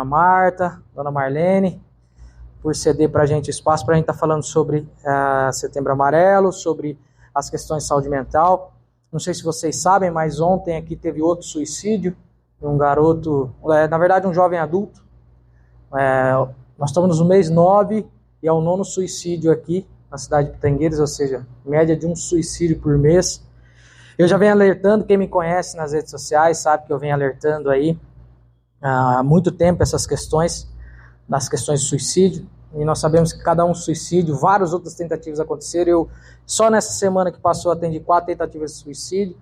Marta, dona Marlene, por ceder para a gente espaço para a gente estar falando sobre Setembro Amarelo, sobre as questões de saúde mental. Não sei se vocês sabem, mas ontem aqui teve outro suicídio de um garoto, na verdade um jovem adulto. Nós estamos no mês 9 e é o 9º suicídio aqui na cidade de Pitangueiras, ou seja, média de um suicídio por mês. Eu já venho alertando, quem me conhece nas redes sociais sabe que eu venho alertando aí há muito tempo essas questões, das questões de suicídio, e nós sabemos que cada um suicídio, várias outras tentativas aconteceram. Eu, só nessa semana que passou, atendi 4 tentativas de suicídio,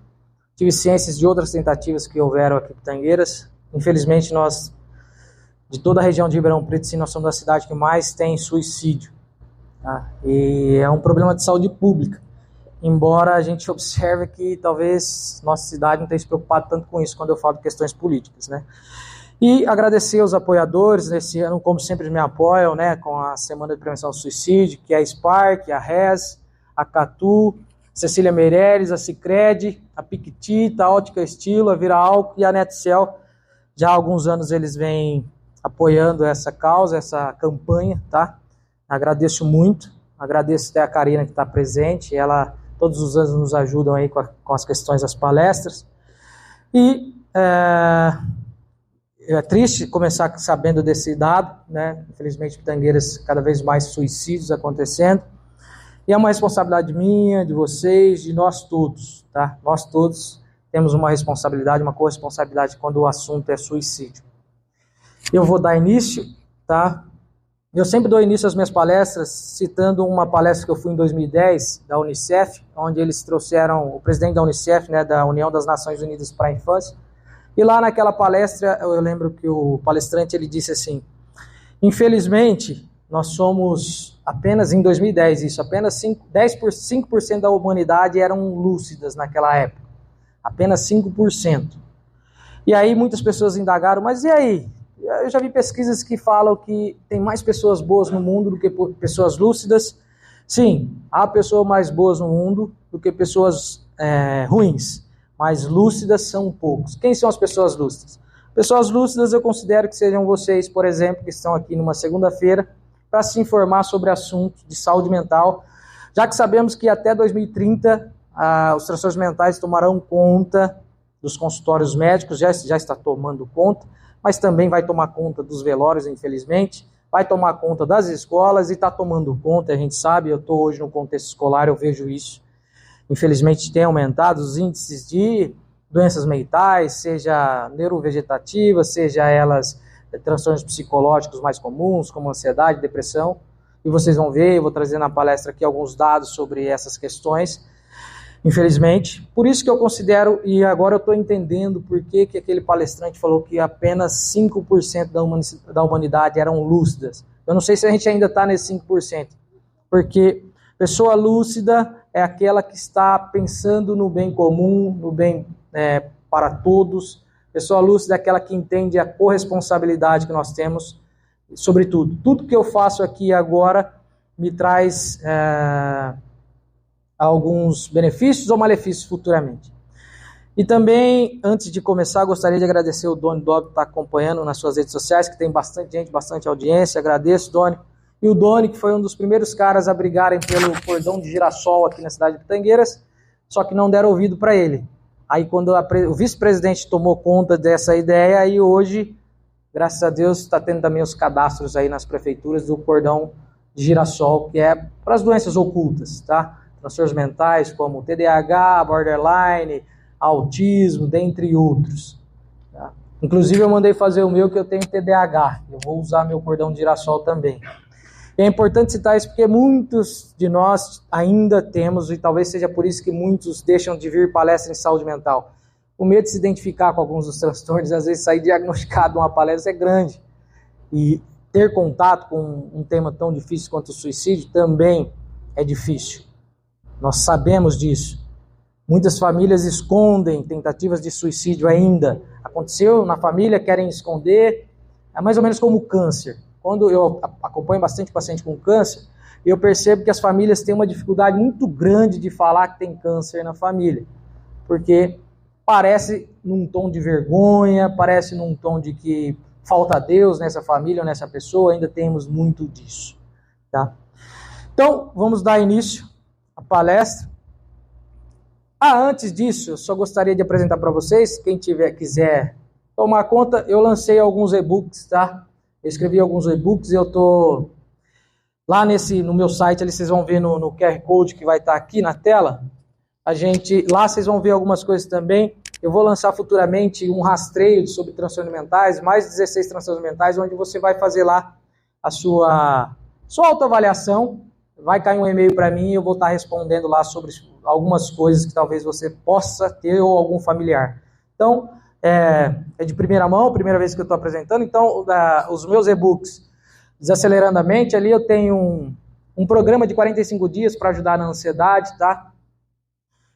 tive ciências de outras tentativas que houveram aqui em Pitangueiras. Infelizmente, nós, de toda a região de Ribeirão Preto, sim, nós somos a cidade que mais tem suicídio, tá? E é um problema de saúde pública, embora a gente observe que talvez nossa cidade não tenha se preocupado tanto com isso quando eu falo de questões políticas, né? E agradecer aos apoiadores nesse ano, como sempre me apoiam, né, com a Semana de Prevenção ao Suicídio, que é a Spark, a RES, a Catu, Cecília Meireles, a Sicredi, a Piquitita, a Ótica Estilo, a Vira Álcool e a Netcel. Já há alguns anos eles vêm apoiando essa causa, essa campanha, tá? Agradeço muito, agradeço até a Karina que está presente, ela todos os anos nos ajudam aí com as questões das palestras. E é triste começar sabendo desse dado, né? Infelizmente, Pitangueiras, cada vez mais suicídios acontecendo. E é uma responsabilidade minha, de vocês, de nós todos, tá? Nós todos temos uma responsabilidade, uma corresponsabilidade quando o assunto é suicídio. Eu vou dar início, tá? Eu sempre dou início às minhas palestras citando uma palestra que eu fui em 2010 da Unicef, onde eles trouxeram o presidente da Unicef, né, da União das Nações Unidas para a Infância. E lá naquela palestra, eu lembro que o palestrante ele disse assim: infelizmente, nós somos apenas, em 2010 isso, apenas 5% da humanidade eram lúcidas naquela época. Apenas 5%. E aí muitas pessoas indagaram, mas e aí? Eu já vi pesquisas que falam que tem mais pessoas boas no mundo do que pessoas lúcidas. Sim, há pessoas mais boas no mundo do que pessoas ruins. Mas lúcidas são poucos. Quem são as pessoas lúcidas? Pessoas lúcidas eu considero que sejam vocês, por exemplo, que estão aqui numa segunda-feira para se informar sobre assuntos de saúde mental, já que sabemos que até 2030 os transtornos mentais tomarão conta dos consultórios médicos, já está tomando conta, mas também vai tomar conta dos velórios, infelizmente, vai tomar conta das escolas e está tomando conta, a gente sabe, eu estou hoje no contexto escolar, eu vejo isso. Infelizmente tem aumentado os índices de doenças mentais, seja neurovegetativas, seja elas transtornos psicológicos mais comuns, como ansiedade, depressão. E vocês vão ver, eu vou trazer na palestra aqui alguns dados sobre essas questões, infelizmente. Por isso que eu considero, e agora eu estou entendendo por que aquele palestrante falou que apenas 5% da humanidade eram lúcidas. Eu não sei se a gente ainda está nesse 5%, porque pessoa lúcida é aquela que está pensando no bem comum, no bem para todos. Pessoa lúcida é aquela que entende a corresponsabilidade que nós temos sobre tudo. Tudo que eu faço aqui agora me traz alguns benefícios ou malefícios futuramente. E também, antes de começar, gostaria de agradecer o Doni Dobb que está acompanhando nas suas redes sociais, que tem bastante gente, bastante audiência. Agradeço, Doni. E o Doni, que foi um dos primeiros caras a brigarem pelo cordão de girassol aqui na cidade de Pitangueiras, só que não deram ouvido para ele. Aí quando o vice-presidente tomou conta dessa ideia, aí hoje, graças a Deus, está tendo também os cadastros aí nas prefeituras do cordão de girassol, que é para as doenças ocultas, tá? Transtornos mentais como TDAH, borderline, autismo, dentre outros. Tá? Inclusive eu mandei fazer o meu, que eu tenho TDAH, eu vou usar meu cordão de girassol também. É importante citar isso porque muitos de nós ainda temos, e talvez seja por isso que muitos deixam de vir palestra em saúde mental. O medo de se identificar com alguns dos transtornos, às vezes sair diagnosticado numa palestra é grande. E ter contato com um tema tão difícil quanto o suicídio também é difícil. Nós sabemos disso. Muitas famílias escondem tentativas de suicídio ainda. Aconteceu na família, querem esconder. É mais ou menos como o câncer. Quando eu acompanho bastante paciente com câncer, eu percebo que as famílias têm uma dificuldade muito grande de falar que tem câncer na família. Porque parece num tom de vergonha, parece num tom de que falta Deus nessa família ou nessa pessoa, ainda temos muito disso, tá? Então, vamos dar início à palestra. Antes disso, eu só gostaria de apresentar para vocês, quem quiser tomar conta, eu lancei alguns e-books, tá? Eu escrevi alguns e-books e eu tô lá no meu site, ali vocês vão ver no QR Code que vai estar aqui na tela. Lá vocês vão ver algumas coisas também. Eu vou lançar futuramente um rastreio sobre transtornos mentais, mais 16 transtornos mentais, onde você vai fazer lá a sua autoavaliação. Vai cair um e-mail para mim e eu vou estar respondendo lá sobre algumas coisas que talvez você possa ter ou algum familiar. Então, é de primeira mão, primeira vez que eu estou apresentando. Então, os meus e-books, Desacelerando a Mente, ali eu tenho um programa de 45 dias para ajudar na ansiedade, tá?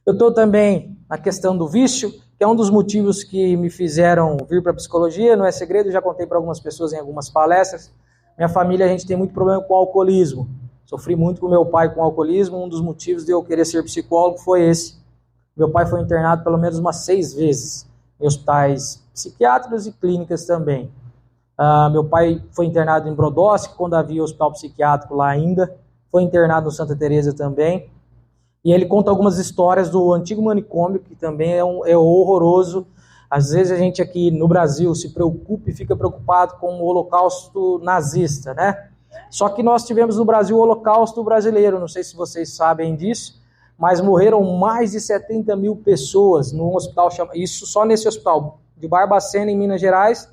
Eu estou também na questão do vício, que é um dos motivos que me fizeram vir para a psicologia, não é segredo, já contei para algumas pessoas em algumas palestras. Minha família, a gente tem muito problema com o alcoolismo. Sofri muito com meu pai com alcoolismo, um dos motivos de eu querer ser psicólogo foi esse. Meu pai foi internado pelo menos umas 6 vezes em hospitais psiquiátricos e clínicas também. Meu pai foi internado em Brodowski, quando havia hospital psiquiátrico lá ainda. Foi internado no Santa Teresa também. E ele conta algumas histórias do antigo manicômio, que também é horroroso. Às vezes a gente aqui no Brasil se preocupa e fica preocupado com o holocausto nazista, né? Só que nós tivemos no Brasil o holocausto brasileiro, não sei se vocês sabem disso, mas morreram mais de 70 mil pessoas num hospital, isso só nesse hospital de Barbacena, em Minas Gerais,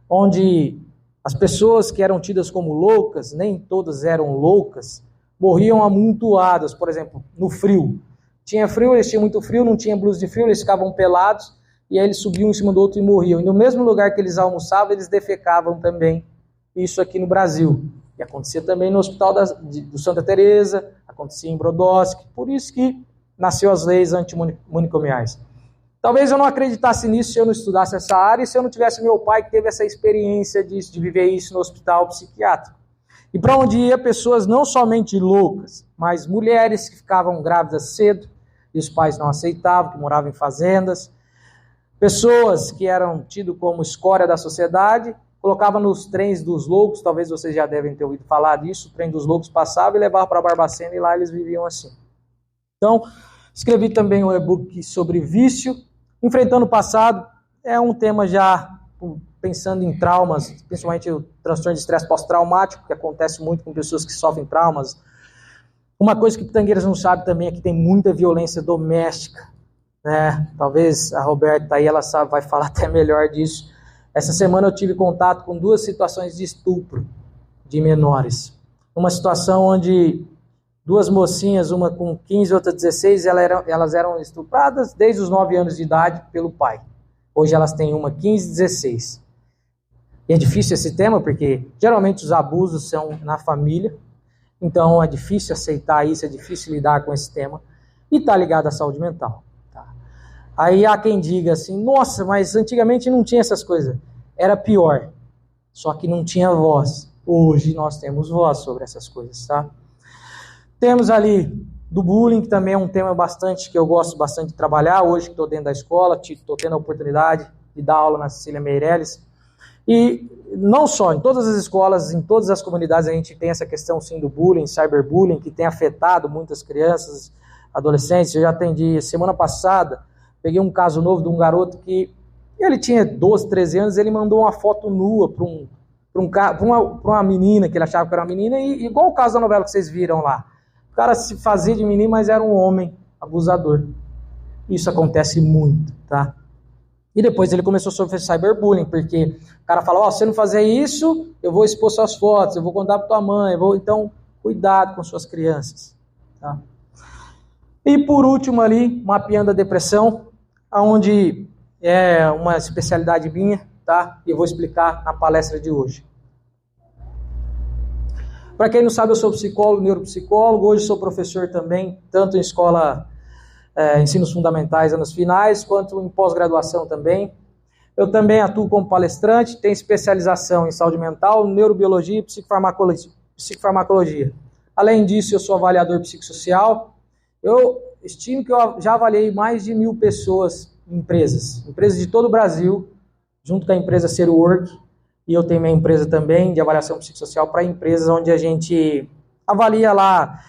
onde as pessoas que eram tidas como loucas, nem todas eram loucas, morriam amontoadas, por exemplo, no frio. Tinha frio, eles tinham muito frio, não tinha blusa de frio, eles ficavam pelados, e aí eles subiam em cima do outro e morriam. E no mesmo lugar que eles almoçavam, eles defecavam também. Isso aqui no Brasil. E acontecia também no hospital do Santa Teresa, acontecia em Brodowski, por isso que nasceu as leis antimanicomiais. Talvez eu não acreditasse nisso se eu não estudasse essa área e se eu não tivesse meu pai que teve essa experiência de viver isso no hospital psiquiátrico. E para onde ia pessoas não somente loucas, mas mulheres que ficavam grávidas cedo e os pais não aceitavam, que moravam em fazendas, pessoas que eram tidas como escória da sociedade, colocava nos trens dos loucos, talvez vocês já devem ter ouvido falar disso, o trem dos loucos passava e levava para Barbacena e lá eles viviam assim. Então, escrevi também um e-book sobre vício. Enfrentando o passado é um tema já pensando em traumas, principalmente o transtorno de estresse pós-traumático, que acontece muito com pessoas que sofrem traumas. Uma coisa que Pitangueiras não sabe também é que tem muita violência doméstica, né? Talvez a Roberta aí, ela sabe, vai falar até melhor disso. Essa semana eu tive contato com 2 situações de estupro de menores. Uma situação onde 2 mocinhas, uma com 15 e outra 16, elas eram estupradas desde os 9 anos de idade pelo pai. Hoje elas têm uma 15 e 16. E é difícil esse tema porque geralmente os abusos são na família, então é difícil aceitar isso, é difícil lidar com esse tema e está ligado à saúde mental. Aí há quem diga assim, nossa, mas antigamente não tinha essas coisas. Era pior, só que não tinha voz. Hoje nós temos voz sobre essas coisas, tá? Temos ali do bullying, que também é um tema que eu gosto bastante de trabalhar. Hoje que estou dentro da escola, estou tendo a oportunidade de dar aula na Cecília Meirelles. E não só, em todas as escolas, em todas as comunidades a gente tem essa questão sim do bullying, cyberbullying, que tem afetado muitas crianças, adolescentes. Eu já atendi semana passada, peguei um caso novo de um garoto que ele tinha 12, 13 anos, ele mandou uma foto nua para uma menina, que ele achava que era uma menina, e igual o caso da novela que vocês viram lá. O cara se fazia de menino, mas era um homem abusador. Isso acontece muito, tá? E depois ele começou a sofrer cyberbullying, porque o cara fala, se você não fazer isso, eu vou expor suas fotos, eu vou contar para tua mãe, então, cuidado com suas crianças, tá? E por último ali, mapeando a depressão, onde é uma especialidade minha, tá? E eu vou explicar na palestra de hoje. Para quem não sabe, eu sou psicólogo, neuropsicólogo, hoje sou professor também, tanto em escola, ensinos fundamentais, anos finais, quanto em pós-graduação também. Eu também atuo como palestrante, tenho especialização em saúde mental, neurobiologia e psicofarmacologia. Além disso, eu sou avaliador psicossocial. Eu estimo que eu já avaliei mais de 1.000 pessoas em empresas de todo o Brasil, junto com a empresa Seruwork, e eu tenho minha empresa também de avaliação psicossocial para empresas, onde a gente avalia lá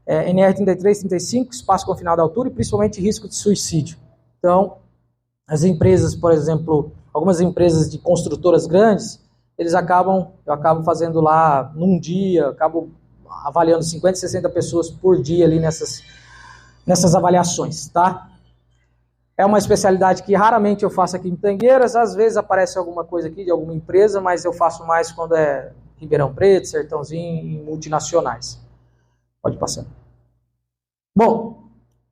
NR33, 35, espaço confinado à altura e principalmente risco de suicídio. Então, as empresas, por exemplo, algumas empresas de construtoras grandes, eu acabo fazendo lá num dia, acabo avaliando 50, 60 pessoas por dia ali nessas avaliações, tá? É uma especialidade que raramente eu faço aqui em Pitangueiras, às vezes aparece alguma coisa aqui de alguma empresa, mas eu faço mais quando é Ribeirão Preto, Sertãozinho e multinacionais. Pode passar. Bom,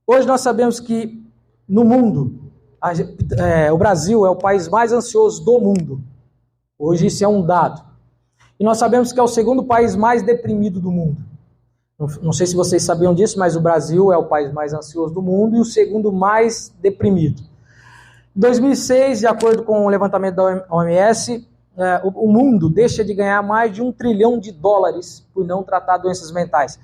hoje nós sabemos que no mundo, o Brasil é o país mais ansioso do mundo. Hoje isso é um dado. E nós sabemos que é o segundo país mais deprimido do mundo. Não sei se vocês sabiam disso, mas o Brasil é o país mais ansioso do mundo e o segundo mais deprimido. Em 2006, de acordo com o levantamento da OMS, o mundo deixa de ganhar mais de $1 trilhão por não tratar doenças mentais.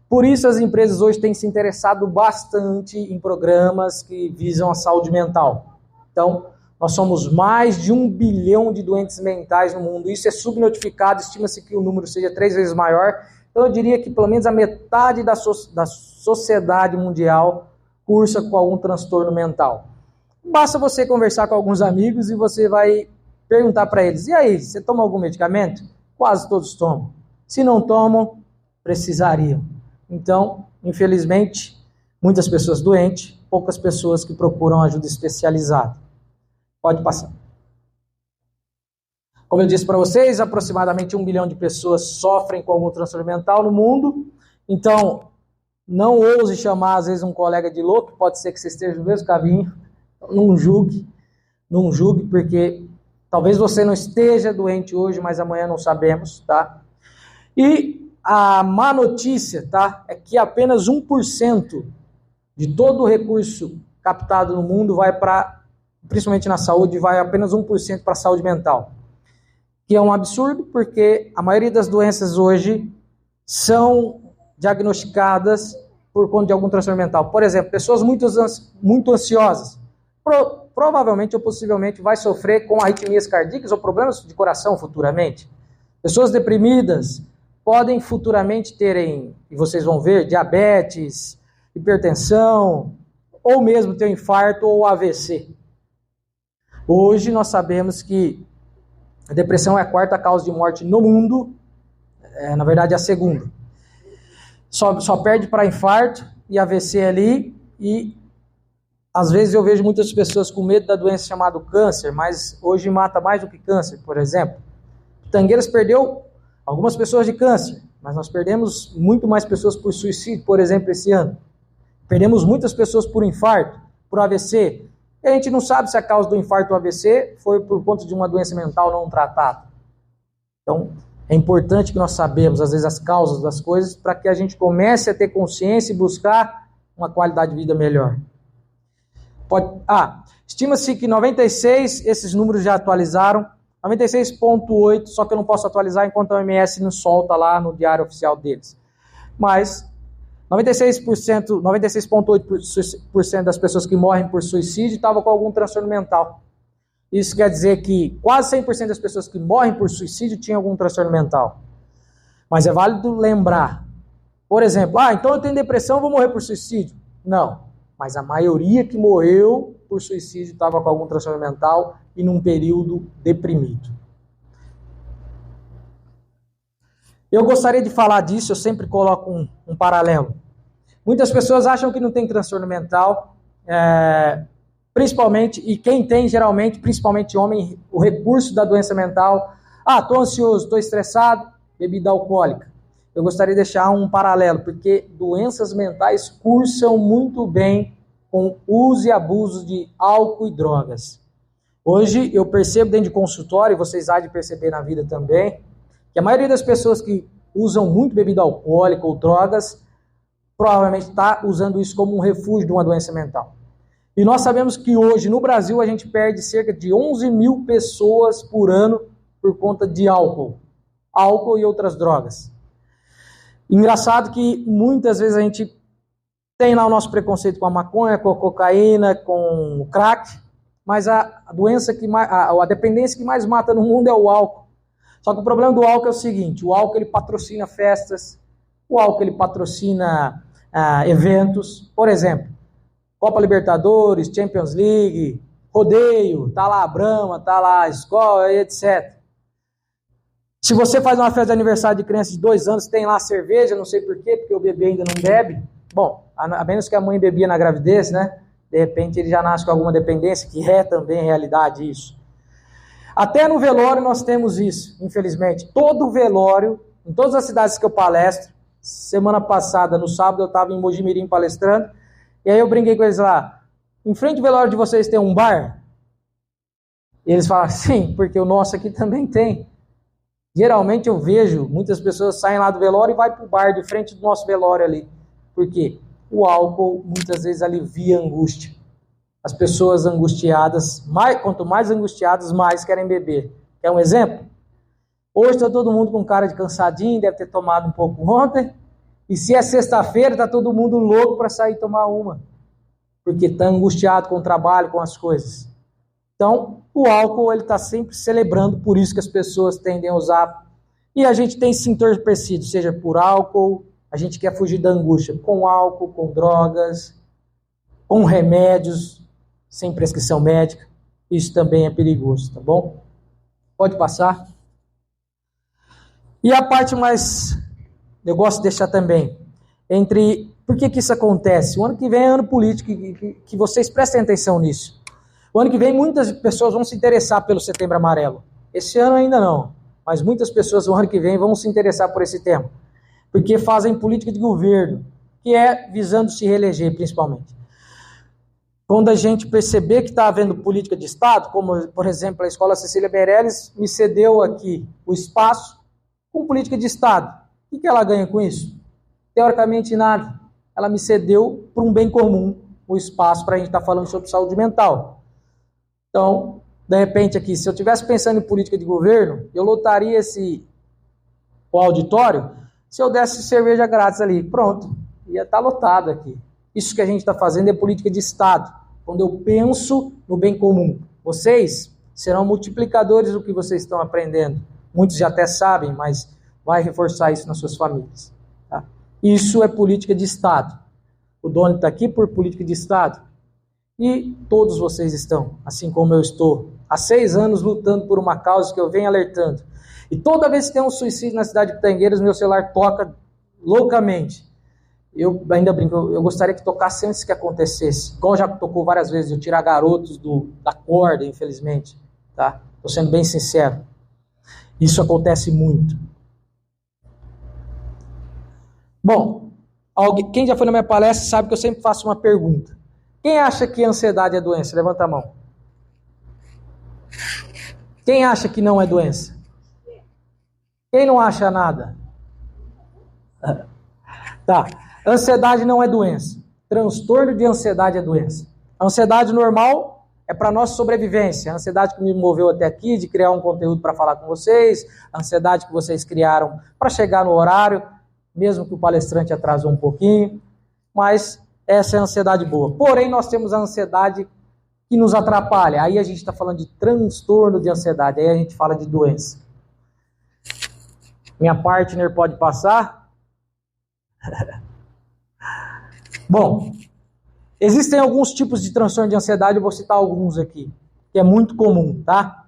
Por isso as empresas hoje têm se interessado bastante em programas que visam a saúde mental. Então, nós somos mais de 1 bilhão de doentes mentais no mundo. Isso é subnotificado, estima-se que o número seja 3 vezes maior. Então eu diria que pelo menos a metade da sociedade mundial cursa com algum transtorno mental. Basta você conversar com alguns amigos e você vai perguntar para eles: e aí, você toma algum medicamento? Quase todos tomam. Se não tomam, precisariam. Então, infelizmente, muitas pessoas doentes, poucas pessoas que procuram ajuda especializada. Pode passar. Como eu disse para vocês, aproximadamente 1 bilhão de pessoas sofrem com algum transtorno mental no mundo. Então, não ouse chamar, às vezes, um colega de louco, pode ser que você esteja no mesmo caminho. Não julgue, porque talvez você não esteja doente hoje, mas amanhã não sabemos, tá? E a má notícia, tá, é que apenas 1% de todo o recurso captado no mundo vai para, principalmente na saúde, vai apenas 1% para a saúde mental. Que é um absurdo, porque a maioria das doenças hoje são diagnosticadas por conta de algum transtorno mental. Por exemplo, pessoas muito ansiosas, provavelmente ou possivelmente vai sofrer com arritmias cardíacas ou problemas de coração futuramente. Pessoas deprimidas podem futuramente terem, e vocês vão ver, diabetes, hipertensão, ou mesmo ter um infarto ou AVC. Hoje nós sabemos que a depressão é a 4ª causa de morte no mundo, na verdade é a 2ª. Só perde para infarto e AVC ali, e às vezes eu vejo muitas pessoas com medo da doença chamada câncer, mas hoje mata mais do que câncer, por exemplo. Pitangueiras perdeu algumas pessoas de câncer, mas nós perdemos muito mais pessoas por suicídio, por exemplo, esse ano. Perdemos muitas pessoas por infarto, por AVC. E a gente não sabe se a causa do infarto ou AVC foi por conta de uma doença mental não tratada. Então, é importante que nós sabemos, às vezes, as causas das coisas para que a gente comece a ter consciência e buscar uma qualidade de vida melhor. Estima-se que 96, esses números já atualizaram, 96,8, só que eu não posso atualizar enquanto a OMS não solta lá no diário oficial deles. Mas 96,8% das pessoas que morrem por suicídio estavam com algum transtorno mental. Isso quer dizer que quase 100% das pessoas que morrem por suicídio tinham algum transtorno mental. Mas é válido lembrar, por exemplo, então eu tenho depressão, vou morrer por suicídio. Não, mas a maioria que morreu por suicídio estava com algum transtorno mental e num período deprimido. Eu gostaria de falar disso, eu sempre coloco um paralelo. Muitas pessoas acham que não tem transtorno mental, principalmente, e quem tem geralmente, principalmente homem, o recurso da doença mental. Estou ansioso, estou estressado, bebida alcoólica. Eu gostaria de deixar um paralelo, porque doenças mentais cursam muito bem com uso e abuso de álcool e drogas. Hoje eu percebo dentro de consultório, e vocês há de perceber na vida também, que a maioria das pessoas que usam muito bebida alcoólica ou drogas, provavelmente está usando isso como um refúgio de uma doença mental. E nós sabemos que hoje no Brasil a gente perde cerca de 11 mil pessoas por ano por conta de álcool e outras drogas. Engraçado que muitas vezes a gente tem lá o nosso preconceito com a maconha, com a cocaína, com o crack, mas a doença a dependência que mais mata no mundo é o álcool. Só que o problema do álcool é o seguinte, o álcool ele patrocina festas, o álcool ele patrocina eventos, por exemplo, Copa Libertadores, Champions League, rodeio, tá lá a Brahma, tá lá a escola, etc. Se você faz uma festa de aniversário de criança de 2 anos, tem lá cerveja, não sei por quê, porque o bebê ainda não bebe. Bom, a menos que a mãe bebia na gravidez, né? De repente ele já nasce com alguma dependência, que é também realidade isso. Até no velório nós temos isso, infelizmente. Todo velório, em todas as cidades que eu palestro, semana passada, no sábado, eu estava em Mojimirim palestrando, e aí eu brinquei com eles lá, em frente ao velório de vocês tem um bar? E eles falam, sim, porque o nosso aqui também tem. Geralmente eu vejo, muitas pessoas saem lá do velório e vai para o bar de frente do nosso velório ali. Por quê? O álcool muitas vezes alivia a angústia. As pessoas angustiadas, quanto mais angustiadas, mais querem beber. Quer um exemplo? Hoje está todo mundo com cara de cansadinho, deve ter tomado um pouco ontem. E se é sexta-feira, está todo mundo louco para sair tomar uma. Porque está angustiado com o trabalho, com as coisas. Então, o álcool ele está sempre celebrando, por isso que as pessoas tendem a usar. E a gente tem se entorpecido, seja por álcool, a gente quer fugir da angústia com álcool, com drogas, com remédios, sem prescrição médica. Isso também é perigoso, tá bom? Pode passar. E a parte mais, eu gosto de deixar também, por que isso acontece? O ano que vem é ano político, que vocês prestem atenção nisso. O ano que vem muitas pessoas vão se interessar pelo Setembro Amarelo. Esse ano ainda não, mas muitas pessoas no ano que vem vão se interessar por esse tema. Porque fazem política de governo, que é visando se reeleger principalmente. Quando a gente perceber que está havendo política de Estado, como por exemplo a Escola Cecília Meirelles me cedeu aqui o espaço com política de Estado. O que ela ganha com isso? Teoricamente nada. Ela me cedeu para um bem comum o espaço para a gente estar falando sobre saúde mental. Então, de repente aqui, se eu estivesse pensando em política de governo, eu lotaria o auditório se eu desse cerveja grátis ali. Pronto, ia estar lotado aqui. Isso que a gente está fazendo é política de Estado. Quando eu penso no bem comum. Vocês serão multiplicadores do que vocês estão aprendendo. Muitos já até sabem, mas vai reforçar isso nas suas famílias. Tá? Isso é política de Estado. O Doni está aqui por política de Estado. E todos vocês estão, assim como eu estou, há 6 anos lutando por uma causa que eu venho alertando. E toda vez que tem um suicídio na cidade de Pitangueiras, meu celular toca loucamente. Eu ainda brinco, eu gostaria que tocasse antes que acontecesse. Igual já tocou várias vezes, eu tirar garotos da corda, infelizmente. Tá? Estou sendo bem sincero. Isso acontece muito. Bom, quem já foi na minha palestra sabe que eu sempre faço uma pergunta. Quem acha que a ansiedade é doença? Levanta a mão. Quem acha que não é doença? Quem não acha nada? Tá. Ansiedade não é doença. Transtorno de ansiedade é doença. A ansiedade normal é para nossa sobrevivência. A ansiedade que me moveu até aqui, de criar um conteúdo para falar com vocês, a ansiedade que vocês criaram para chegar no horário, mesmo que o palestrante atrasou um pouquinho, mas essa é a ansiedade boa. Porém, nós temos a ansiedade que nos atrapalha. Aí a gente está falando de transtorno de ansiedade. Aí a gente fala de doença. Minha partner pode passar? Bom, existem alguns tipos de transtorno de ansiedade. Eu vou citar alguns aqui, que é muito comum, tá?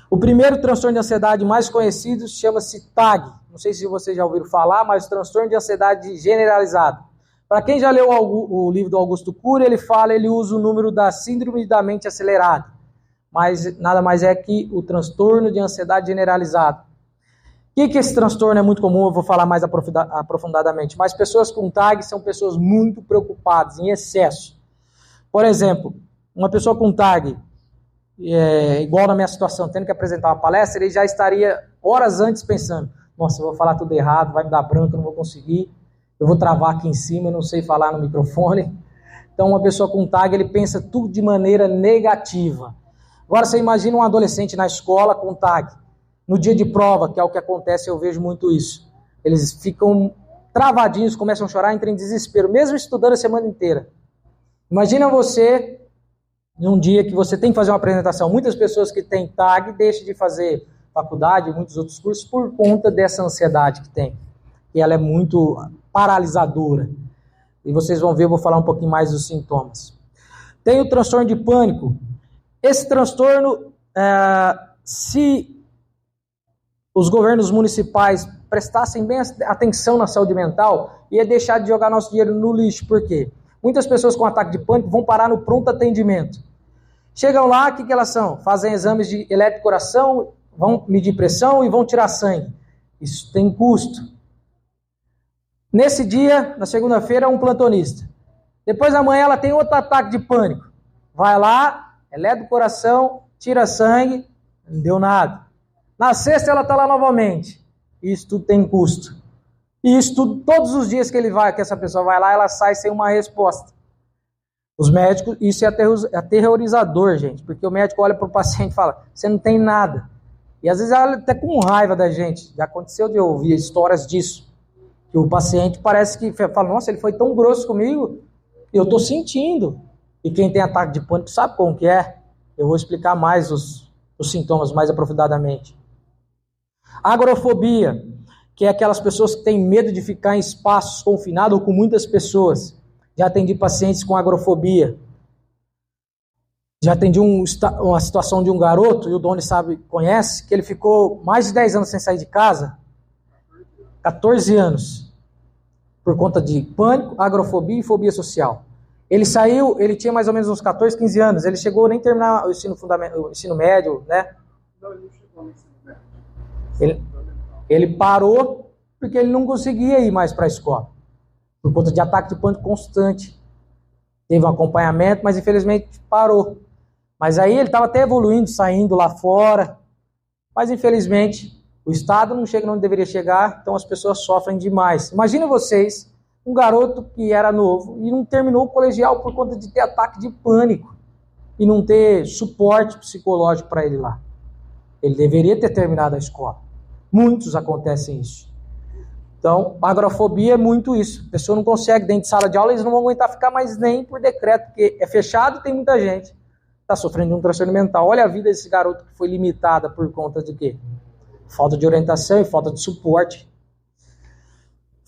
O primeiro transtorno de ansiedade mais conhecido chama-se TAG. Não sei se vocês já ouviram falar, mas transtorno de ansiedade generalizado. Para quem já leu o livro do Augusto Cury, ele usa o número da síndrome da mente acelerada. Mas nada mais é que o transtorno de ansiedade generalizado. O que esse transtorno é muito comum, eu vou falar mais aprofundadamente. Mas pessoas com TAG são pessoas muito preocupadas, em excesso. Por exemplo, uma pessoa com TAG, igual na minha situação, tendo que apresentar uma palestra, ele já estaria horas antes pensando, nossa, eu vou falar tudo errado, vai me dar branco, eu não vou conseguir. Eu vou travar aqui em cima, eu não sei falar no microfone. Então, uma pessoa com TAG, ele pensa tudo de maneira negativa. Agora, você imagina um adolescente na escola com TAG. No dia de prova, que é o que acontece, eu vejo muito isso. Eles ficam travadinhos, começam a chorar, entram em desespero, mesmo estudando a semana inteira. Imagina você em um dia que você tem que fazer uma apresentação. Muitas pessoas que têm TAG deixam de fazer faculdade e muitos outros cursos por conta dessa ansiedade que tem. E ela é muito paralisadora. E vocês vão ver, eu vou falar um pouquinho mais dos sintomas. Tem o transtorno de pânico. Esse transtorno, se os governos municipais prestassem bem atenção na saúde mental, ia deixar de jogar nosso dinheiro no lixo. Por quê? Muitas pessoas com ataque de pânico vão parar no pronto atendimento. Chegam lá, o que elas são? Fazem exames de eletrocoração, vão medir pressão e vão tirar sangue. Isso tem custo. Nesse dia, na segunda-feira, um plantonista. Depois amanhã ela tem outro ataque de pânico. Vai lá, eletrocoração, tira sangue, não deu nada. Na sexta ela está lá novamente. Isso tudo tem custo. E isso tudo, todos os dias que essa pessoa vai lá, ela sai sem uma resposta. Os médicos, isso é aterrorizador, gente, porque o médico olha para o paciente e fala, você não tem nada. E às vezes ela até com raiva da gente. Já aconteceu de eu ouvir histórias disso. Que o paciente parece que fala, nossa, ele foi tão grosso comigo, eu estou sentindo. E quem tem ataque de pânico sabe como que é. Eu vou explicar mais os sintomas mais aprofundadamente. Agorafobia, que é aquelas pessoas que têm medo de ficar em espaços confinados ou com muitas pessoas. Já atendi pacientes com agorafobia. Já atendi uma situação de um garoto, e o Doni conhece, que ele ficou mais de 10 anos sem sair de casa. 14 anos. Por conta de pânico, agorafobia e fobia social. Ele saiu, ele tinha mais ou menos uns 14, 15 anos. Ele chegou nem terminar o ensino médio, né? Não, ele não chegou no ensino médio. Ele parou porque ele não conseguia ir mais para a escola. Por conta de ataque de pânico constante. Teve um acompanhamento, mas infelizmente parou. Mas aí ele estava até evoluindo, saindo lá fora. Mas infelizmente o Estado não chega onde deveria chegar, então as pessoas sofrem demais. Imagina vocês, um garoto que era novo e não terminou o colegial por conta de ter ataque de pânico e não ter suporte psicológico para ele lá. Ele deveria ter terminado a escola. Muitos acontecem isso. Então, a agorafobia é muito isso. A pessoa não consegue, dentro de sala de aula, eles não vão aguentar ficar mais nem por decreto, porque é fechado e tem muita gente que está sofrendo de um transtorno mental. Olha a vida desse garoto que foi limitada por conta de quê? Falta de orientação e falta de suporte.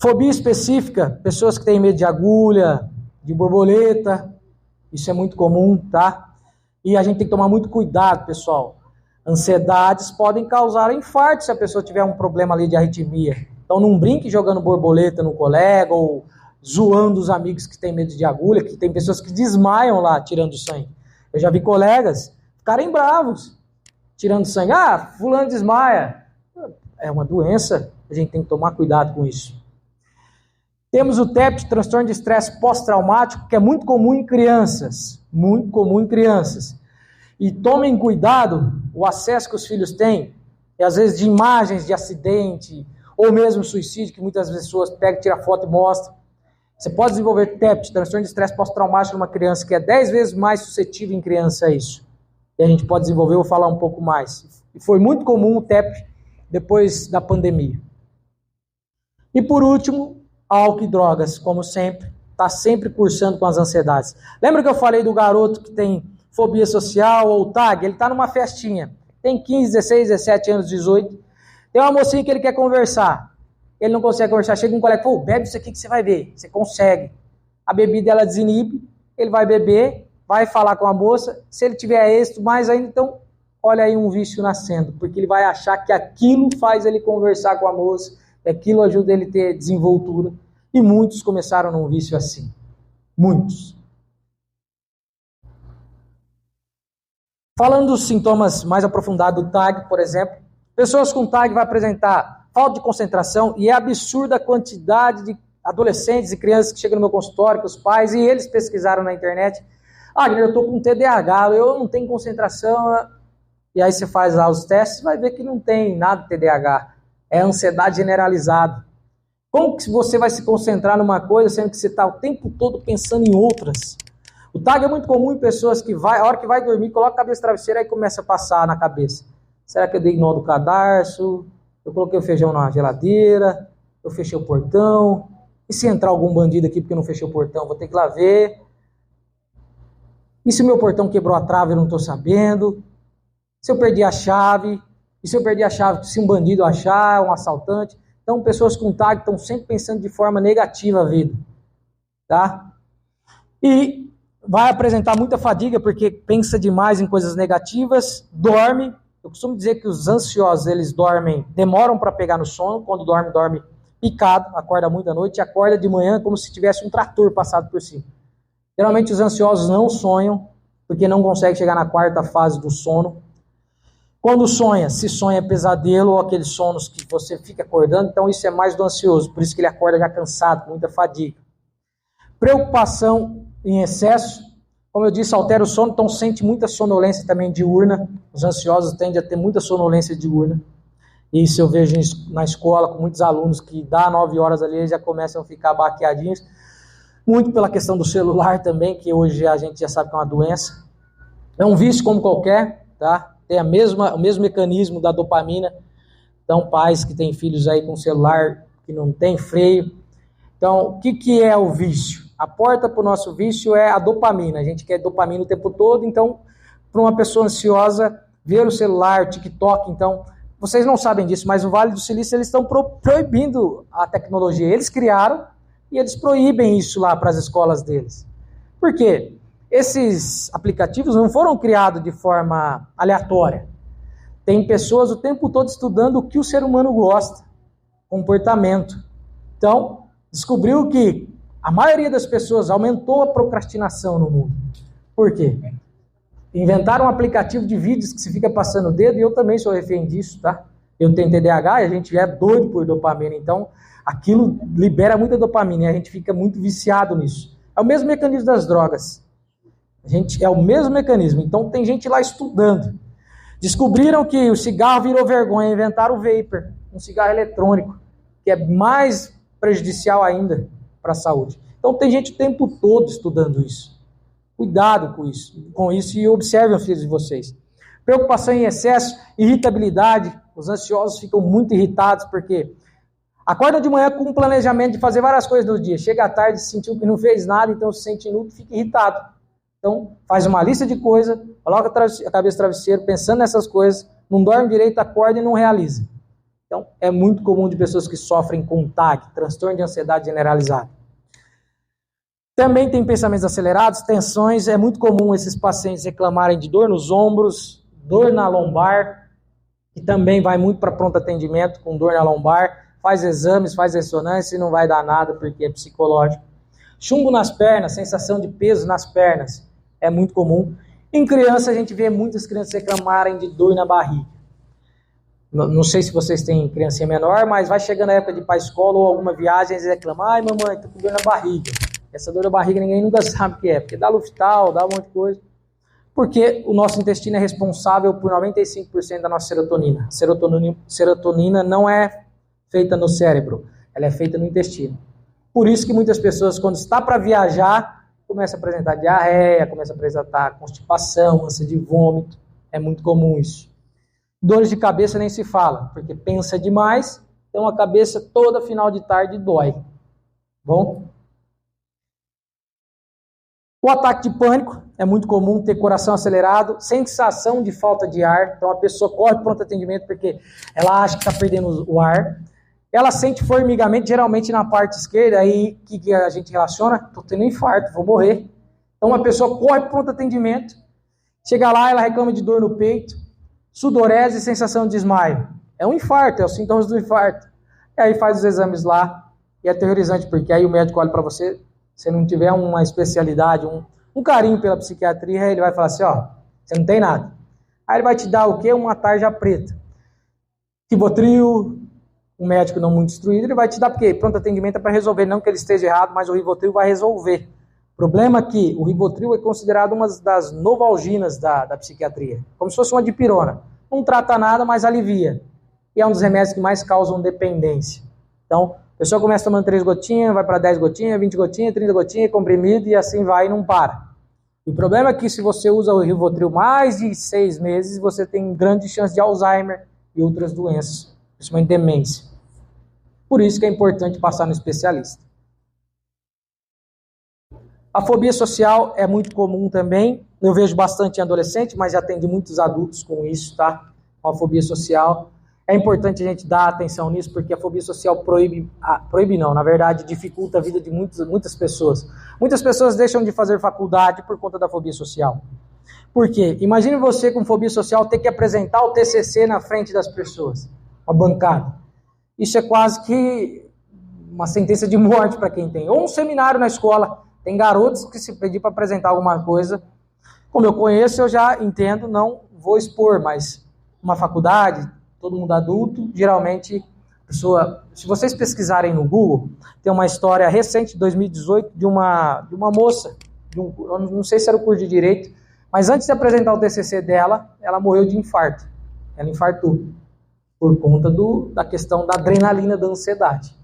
Fobia específica, pessoas que têm medo de agulha, de borboleta, isso é muito comum, tá? E a gente tem que tomar muito cuidado, pessoal. Ansiedades podem causar infarto se a pessoa tiver um problema ali de arritmia. Então não brinque jogando borboleta no colega ou zoando os amigos que têm medo de agulha, que tem pessoas que desmaiam lá tirando sangue. Eu já vi colegas ficarem bravos, tirando sangue. Ah, fulano desmaia. É uma doença, a gente tem que tomar cuidado com isso. Temos o TEPT, transtorno de estresse pós-traumático, que é muito comum em crianças. Muito comum em crianças. E tomem cuidado, o acesso que os filhos têm, e às vezes de imagens de acidente, ou mesmo suicídio, que muitas pessoas pegam, tiram foto e mostram. Você pode desenvolver TEPT, transtorno de estresse pós-traumático, numa criança que é 10 vezes mais suscetível em criança a isso. E a gente pode desenvolver, eu vou falar um pouco mais. E foi muito comum o TEPT depois da pandemia. E por último, álcool e drogas, como sempre, está sempre cursando com as ansiedades. Lembra que eu falei do garoto que tem fobia social ou TAG? Ele está numa festinha, tem 15, 16, 17 anos, 18, tem uma mocinha que ele quer conversar, ele não consegue conversar, chega um colega, pô, bebe isso aqui que você vai ver, você consegue. A bebida ela desinibe, ele vai beber, vai falar com a moça, se ele tiver êxito, mais ainda, então olha aí um vício nascendo, porque ele vai achar que aquilo faz ele conversar com a moça, que aquilo ajuda ele a ter desenvoltura. E muitos começaram num vício assim. Muitos. Falando dos sintomas mais aprofundados do TAG, por exemplo, pessoas com TAG vão apresentar falta de concentração, e é absurda a quantidade de adolescentes e crianças que chegam no meu consultório, com os pais, e eles pesquisaram na internet, eu estou com TDAH, eu não tenho concentração. E aí você faz lá os testes, vai ver que não tem nada de TDAH. É ansiedade generalizada. Como que você vai se concentrar numa coisa, sendo que você está o tempo todo pensando em outras? O TAG é muito comum em pessoas que a hora que vai dormir, coloca a cabeça no travesseiro e começa a passar na cabeça. Será que eu dei nó do cadarço? Eu coloquei o feijão na geladeira? Eu fechei o portão? E se entrar algum bandido aqui porque eu não fechei o portão, vou ter que ir lá ver? E se o meu portão quebrou a trave, eu não estou sabendo? Se eu perdi a chave? E se eu perdi a chave, se um bandido achar, um assaltante? Então, pessoas com TAG estão sempre pensando de forma negativa a vida, tá? E vai apresentar muita fadiga, porque pensa demais em coisas negativas, dorme. Eu costumo dizer que os ansiosos, eles dormem, demoram para pegar no sono. Quando dorme, dorme picado, acorda muito à noite e acorda de manhã como se tivesse um trator passado por cima. Geralmente os ansiosos não sonham, porque não conseguem chegar na quarta fase do sono. Quando sonha, se sonha pesadelo ou aqueles sonos que você fica acordando, então isso é mais do ansioso, por isso que ele acorda já cansado, com muita fadiga. Preocupação em excesso, como eu disse, altera o sono, então sente muita sonolência também diurna. Os ansiosos tendem a ter muita sonolência diurna. E isso eu vejo na escola com muitos alunos que dá 9 horas ali, eles já começam a ficar baqueadinhos. Muito pela questão do celular também, que hoje a gente já sabe que é uma doença. É um vício como qualquer, tá? Tem o mesmo mecanismo da dopamina. Então, pais que têm filhos aí com celular que não tem freio. Então, o que é o vício? A porta para o nosso vício é a dopamina. A gente quer dopamina o tempo todo, então, para uma pessoa ansiosa, ver o celular, o TikTok, então, vocês não sabem disso, mas no Vale do Silício eles estão proibindo a tecnologia. Eles criaram e eles proíbem isso lá para as escolas deles. Por quê? Esses aplicativos não foram criados de forma aleatória. Tem pessoas o tempo todo estudando o que o ser humano gosta, comportamento. Então, descobriu que a maioria das pessoas aumentou a procrastinação no mundo. Por quê? Inventaram um aplicativo de vídeos que se fica passando o dedo, e eu também sou refém disso, tá? Eu tenho TDAH e a gente é doido por dopamina, então aquilo libera muita dopamina e a gente fica muito viciado nisso. É o mesmo mecanismo das drogas. É o mesmo mecanismo. Então tem gente lá estudando. Descobriram que o cigarro virou vergonha, inventaram o vapor, um cigarro eletrônico, que é mais prejudicial ainda para a saúde. Então tem gente o tempo todo estudando isso. Cuidado com isso e observem os filhos de vocês. Preocupação em excesso, irritabilidade. Os ansiosos ficam muito irritados porque acordam de manhã com um planejamento de fazer várias coisas no dia. Chega à tarde, sentiu que não fez nada, então se sente inútil, fica irritado. Então faz uma lista de coisas, coloca a cabeça no travesseiro, pensando nessas coisas, não dorme direito, acorda e não realiza. Então é muito comum de pessoas que sofrem com TAG, transtorno de ansiedade generalizada. Também tem pensamentos acelerados, tensões. É muito comum esses pacientes reclamarem de dor nos ombros, dor na lombar, que também vai muito para pronto atendimento com dor na lombar. Faz exames, faz ressonância e não vai dar nada porque é psicológico. Chumbo nas pernas, sensação de peso nas pernas, é muito comum. Em criança, a gente vê muitas crianças reclamarem de dor na barriga. Não sei se vocês têm criancinha menor, mas vai chegando a época de ir para a escola ou alguma viagem, eles reclamam: ai mamãe, tô com dor na barriga. Essa dor da barriga ninguém nunca sabe o que é, porque dá Luftal, dá um monte de coisa. Porque o nosso intestino é responsável por 95% da nossa serotonina. Serotonina não é feita no cérebro, ela é feita no intestino. Por isso que muitas pessoas, quando está para viajar, começam a apresentar diarreia, começam a apresentar constipação, ânsia de vômito. É muito comum isso. Dores de cabeça nem se fala, porque pensa demais, então a cabeça toda final de tarde dói. Bom? O ataque de pânico é muito comum, ter coração acelerado, sensação de falta de ar. Então a pessoa corre para o pronto atendimento porque ela acha que está perdendo o ar. Ela sente formigamento, geralmente na parte esquerda, aí que a gente relaciona, estou tendo um infarto, vou morrer. Então a pessoa corre para o pronto atendimento, chega lá, ela reclama de dor no peito, sudorese e sensação de desmaio. É um infarto, é os sintomas do infarto. E aí faz os exames lá, e é aterrorizante, porque aí o médico olha para você, se não tiver uma especialidade, um carinho pela psiquiatria, ele vai falar assim, ó, você não tem nada. Aí ele vai te dar o quê? Uma tarja preta. Rivotril, um médico não muito instruído, ele vai te dar porque pronto atendimento é para resolver, não que ele esteja errado, mas o Rivotril vai resolver. O problema é que o Rivotril é considerado uma das novalginas da psiquiatria, como se fosse uma dipirona. Não trata nada, mas alivia. E é um dos remédios que mais causam dependência. Então, a pessoa começa tomando 3 gotinhas, vai para 10 gotinhas, 20 gotinhas, 30 gotinhas, comprimido, e assim vai e não para. O problema é que se você usa o Rivotril mais de 6 meses, você tem grande chance de Alzheimer e outras doenças, principalmente demência. Por isso que é importante passar no especialista. A fobia social é muito comum também. Eu vejo bastante em adolescente, mas já atendi muitos adultos com isso, tá? Com a fobia social. É importante a gente dar atenção nisso, porque a fobia social proíbe não, na verdade, dificulta a vida de muitas pessoas. Muitas pessoas deixam de fazer faculdade por conta da fobia social. Por quê? Imagine você com fobia social ter que apresentar o TCC na frente das pessoas, uma bancada. Isso é quase que uma sentença de morte para quem tem. Ou um seminário na escola, tem garotos que se pedir para apresentar alguma coisa, como eu conheço, eu já entendo, não vou expor, mas uma faculdade, todo mundo adulto, geralmente, pessoa, se vocês pesquisarem no Google, tem uma história recente, de 2018, de uma moça, eu não sei se era o curso de Direito, mas antes de apresentar o TCC dela, ela morreu de infarto. Ela infartou, por conta da questão da adrenalina, da ansiedade.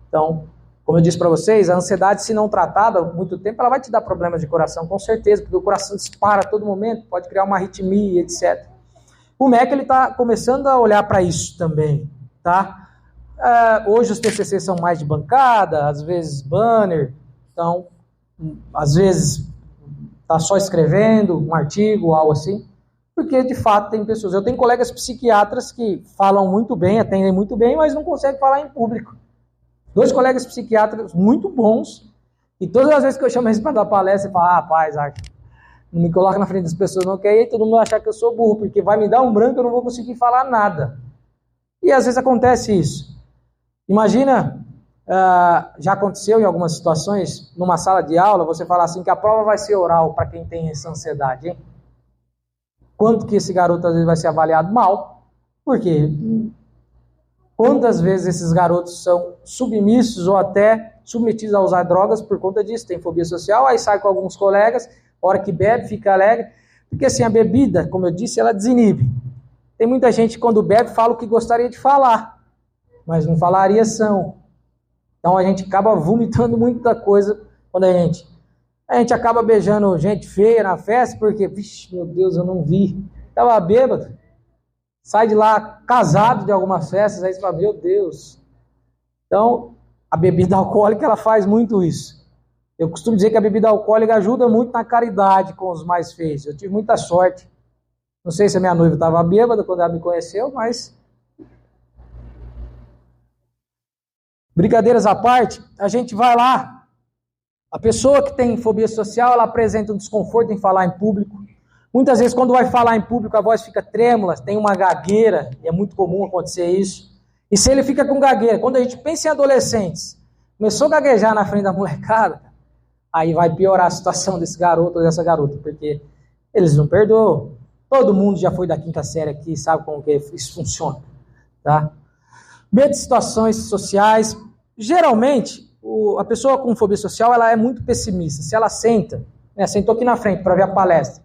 Então, como eu disse para vocês, a ansiedade, se não tratada há muito tempo, ela vai te dar problemas de coração, com certeza, porque o coração dispara a todo momento, pode criar uma arritmia, etc. O MEC está começando a olhar para isso também, tá? Hoje os TCCs são mais de bancada, às vezes banner, então, às vezes está só escrevendo um artigo, algo assim, porque de fato tem pessoas. Eu tenho colegas psiquiatras que falam muito bem, atendem muito bem, mas não conseguem falar em público. 2 colegas psiquiatras muito bons, e todas as vezes que eu chamo eles para dar palestra, eu falo, rapaz, não me coloca na frente das pessoas não, que aí todo mundo vai achar que eu sou burro, porque vai me dar um branco e eu não vou conseguir falar nada. E às vezes acontece isso. Imagina, já aconteceu em algumas situações, numa sala de aula, você falar assim, que a prova vai ser oral para quem tem essa ansiedade, hein? Quanto que esse garoto às vezes vai ser avaliado mal? Por quê? Quantas vezes esses garotos são submissos ou até submetidos a usar drogas por conta disso? Tem fobia social, aí sai com alguns colegas, hora que bebe, fica alegre. Porque assim, a bebida, como eu disse, ela desinibe. Tem muita gente que quando bebe fala o que gostaria de falar, mas não falaria são. Então a gente acaba vomitando muita coisa quando a gente acaba beijando gente feia na festa, porque, vixe, meu Deus, eu não vi. Estava bêbado. Sai de lá casado de algumas festas, aí você fala, meu Deus. Então, a bebida alcoólica, ela faz muito isso. Eu costumo dizer que a bebida alcoólica ajuda muito na caridade com os mais feios. Eu tive muita sorte. Não sei se a minha noiva estava bêbada quando ela me conheceu, mas... Brincadeiras à parte, a gente vai lá. A pessoa que tem fobia social, ela apresenta um desconforto em falar em público. Muitas vezes, quando vai falar em público, a voz fica trêmula, tem uma gagueira, e é muito comum acontecer isso. E se ele fica com gagueira, quando a gente pensa em adolescentes, começou a gaguejar na frente da molecada, aí vai piorar a situação desse garoto ou dessa garota, porque eles não perdoam. Todo mundo já foi da 5ª série aqui, sabe como que isso funciona, tá? Medo de situações sociais. Geralmente, a pessoa com fobia social, ela é muito pessimista. Se ela sentou aqui na frente para ver a palestra.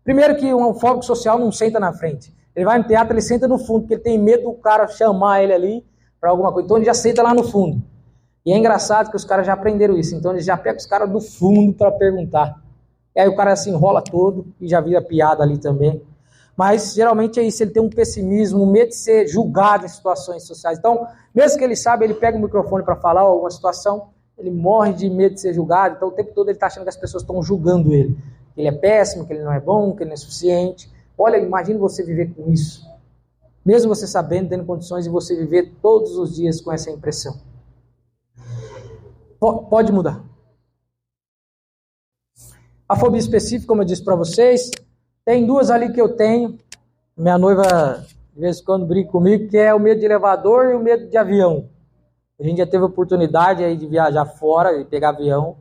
Primeiro que um fóbico social não senta na frente. Ele vai no teatro, ele senta no fundo, porque ele tem medo do cara chamar ele ali para alguma coisa. Então ele já senta lá no fundo. E é engraçado que os caras já aprenderam isso. Então eles já pegam os caras do fundo para perguntar. E aí o cara se enrola todo e já vira piada ali também. Mas geralmente é isso, ele tem um pessimismo, um medo de ser julgado em situações sociais. Então, mesmo que ele saiba, ele pega o microfone para falar alguma situação, ele morre de medo de ser julgado. Então o tempo todo ele está achando que as pessoas estão julgando ele. Que ele é péssimo, que ele não é bom, que ele não é suficiente. Olha, imagine você viver com isso. Mesmo você sabendo, tendo condições de você viver todos os dias com essa impressão. Pode mudar. A fobia específica, como eu disse para vocês, tem 2 ali que eu tenho. Minha noiva, de vez em quando, brinca comigo, que é o medo de elevador e o medo de avião. A gente já teve a oportunidade aí de viajar fora e pegar avião,